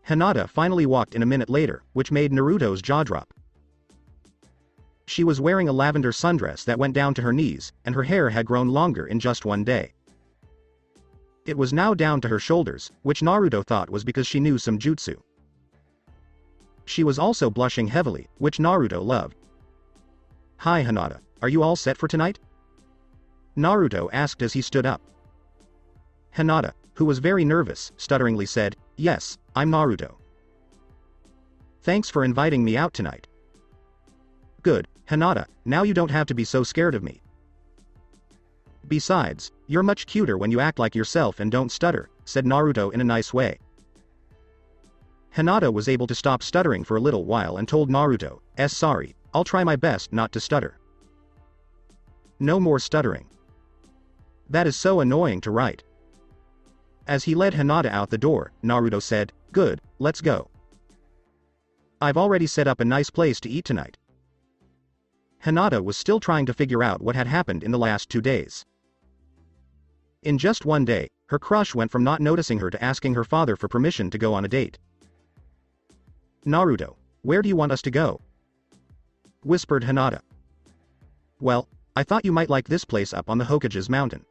Hinata finally walked in a minute later, which made Naruto's jaw drop. She was wearing a lavender sundress that went down to her knees, and her hair had grown longer in just one day. It was now down to her shoulders, which Naruto thought was because she knew some jutsu. She was also blushing heavily, which Naruto loved. Hi Hinata, are you all set for tonight? Naruto asked as he stood up. Hinata, who was very nervous, stutteringly said, Yes, I'm Naruto. Thanks for inviting me out tonight. Good, Hinata, now you don't have to be so scared of me. Besides, you're much cuter when you act like yourself and don't stutter, said Naruto in a nice way. Hinata was able to stop stuttering for a little while and told Naruto, sorry, I'll try my best not to stutter. No more stuttering. That is so annoying to write. As he led Hinata out the door, Naruto said, Good, let's go. I've already set up a nice place to eat tonight. Hinata was still trying to figure out what had happened in the last 2 days. In just one day, her crush went from not noticing her to asking her father for permission to go on a date. Naruto, where do you want us to go? Whispered Hinata. Well, I thought you might like this place up on the Hokage's mountain.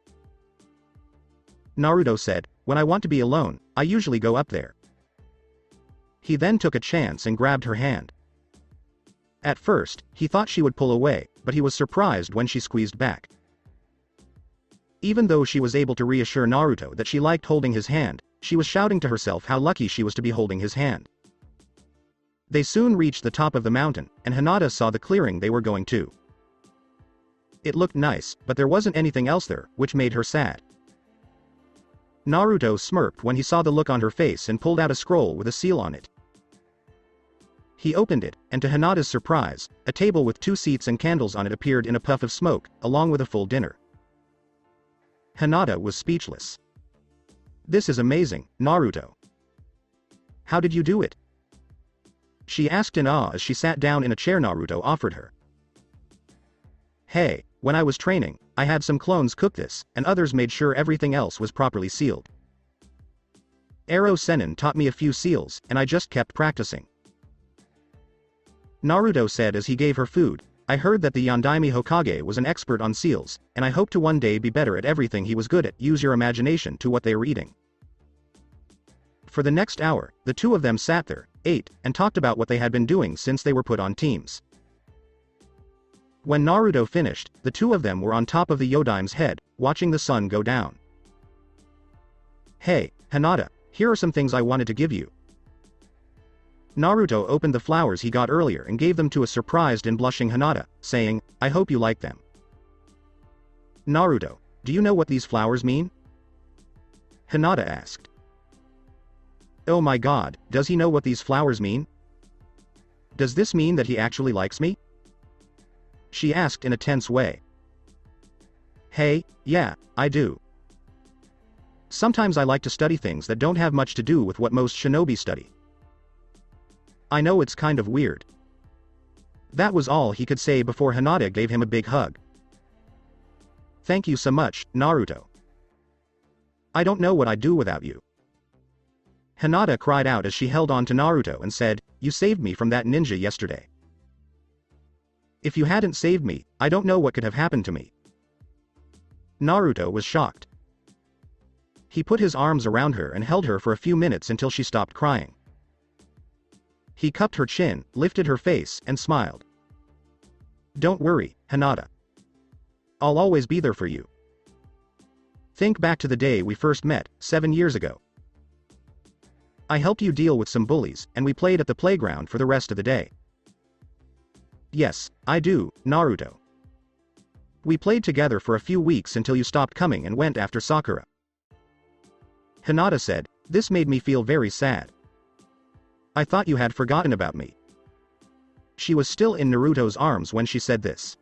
Naruto said, when I want to be alone, I usually go up there. He then took a chance and grabbed her hand. At first, he thought she would pull away, but he was surprised when she squeezed back. Even though she was able to reassure Naruto that she liked holding his hand, she was shouting to herself how lucky she was to be holding his hand. They soon reached the top of the mountain, and Hinata saw the clearing they were going to. It looked nice, but there wasn't anything else there, which made her sad. Naruto smirked when he saw the look on her face and pulled out a scroll with a seal on it. He opened it, and to Hinata's surprise, a table with 2 seats and candles on it appeared in a puff of smoke, along with a full dinner. Hinata was speechless. "This is amazing, Naruto. How did you do it?" she asked in awe as she sat down in a chair Naruto offered her. "Hey, when I was training, I had some clones cook this, and others made sure everything else was properly sealed. Ero Sennin taught me a few seals, and I just kept practicing." Naruto said as he gave her food, "I heard that the Yondaime Hokage was an expert on seals, and I hope to one day be better at everything he was good at. Use your imagination to what they were eating." For the next hour, the two of them sat there, ate, and talked about what they had been doing since they were put on teams. When Naruto finished, the two of them were on top of the Yodaime's head, watching the sun go down. "Hey, Hinata, here are some things I wanted to give you." Naruto opened the flowers he got earlier and gave them to a surprised and blushing Hinata, saying, "I hope you like them." "Naruto, do you know what these flowers mean?" Hinata asked. "Oh my god, does he know what these flowers mean? Does this mean that he actually likes me?" she asked in a tense way. "Hey, yeah, I do. Sometimes I like to study things that don't have much to do with what most shinobi study. I know it's kind of weird." That was all he could say before Hinata gave him a big hug. "Thank you so much, Naruto. I don't know what I'd do without you." Hinata cried out as she held on to Naruto and said, "You saved me from that ninja yesterday. If you hadn't saved me, I don't know what could have happened to me." Naruto was shocked. He put his arms around her and held her for a few minutes until she stopped crying. He cupped her chin, lifted her face, and smiled. "Don't worry, Hinata. I'll always be there for you. Think back to the day we first met, 7 years ago. I helped you deal with some bullies, and we played at the playground for the rest of the day." "Yes, I do, Naruto. We played together for a few weeks until you stopped coming and went after Sakura." Hinata said, "This made me feel very sad. I thought you had forgotten about me." She was still in Naruto's arms when she said this.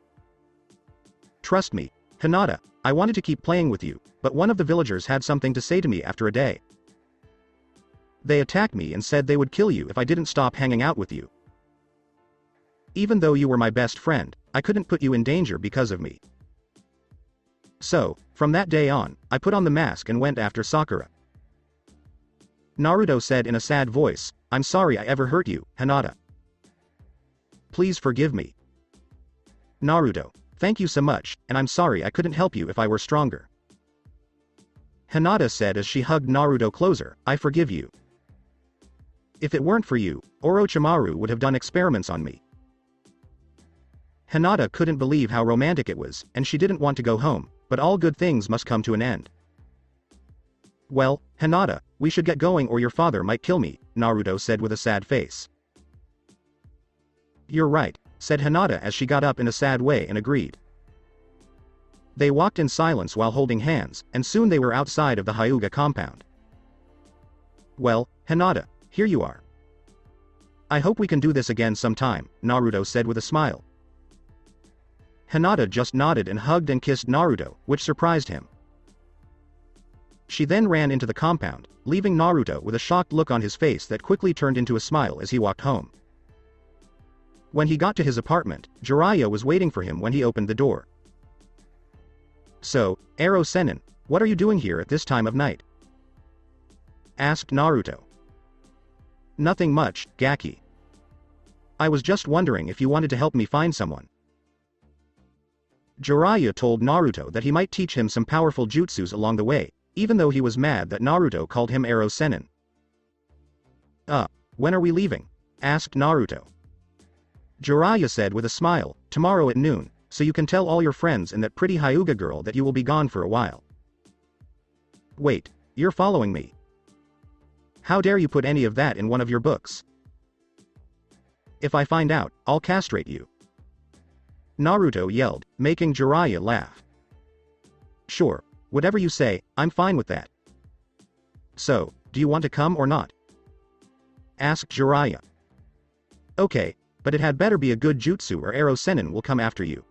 "Trust me, Hinata, I wanted to keep playing with you, but one of the villagers had something to say to me after a day. They attacked me and said they would kill you if I didn't stop hanging out with you. Even though you were my best friend, I couldn't put you in danger because of me. So, from that day on, I put on the mask and went after Sakura." Naruto said in a sad voice, "I'm sorry I ever hurt you, Hinata. Please forgive me." "Naruto, thank you so much, and I'm sorry I couldn't help you if I were stronger." Hinata said as she hugged Naruto closer, "I forgive you. If it weren't for you, Orochimaru would have done experiments on me." Hinata couldn't believe how romantic it was, and she didn't want to go home, but all good things must come to an end. "Well, Hinata, we should get going or your father might kill me," Naruto said with a sad face. "You're right," said Hinata as she got up in a sad way and agreed. They walked in silence while holding hands, and soon they were outside of the Hyuga compound. "Well, Hinata, here you are. I hope we can do this again sometime," Naruto said with a smile. Hinata just nodded and hugged and kissed Naruto, which surprised him. She then ran into the compound, leaving Naruto with a shocked look on his face that quickly turned into a smile as he walked home. When he got to his apartment, Jiraiya was waiting for him when he opened the door. "So, Ero Sennin, what are you doing here at this time of night?" asked Naruto. "Nothing much, Gaki. I was just wondering if you wanted to help me find someone." Jiraiya told Naruto that he might teach him some powerful jutsus along the way, even though he was mad that Naruto called him Ero Sennin. When are we leaving? Asked Naruto. Jiraiya said with a smile, tomorrow at noon, so you can tell all your friends and that pretty Hyuga girl that you will be gone for a while. Wait, you're following me. How dare you put any of that in one of your books? If I find out, I'll castrate you. Naruto yelled, making Jiraiya laugh. Sure, whatever you say, I'm fine with that. So, do you want to come or not? Asked Jiraiya. Okay, but it had better be a good jutsu or Arrow Sennin will come after you.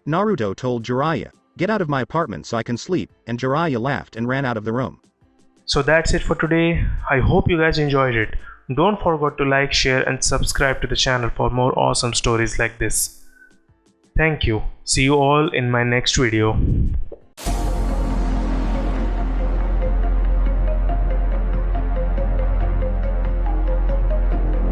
Naruto told Jiraiya, get out of my apartment so I can sleep, and Jiraiya laughed and ran out of the room. So that's it for today. I hope you guys enjoyed it. Don't forget to like, share and subscribe to the channel for more awesome stories like this. Thank you. See you all in my next video.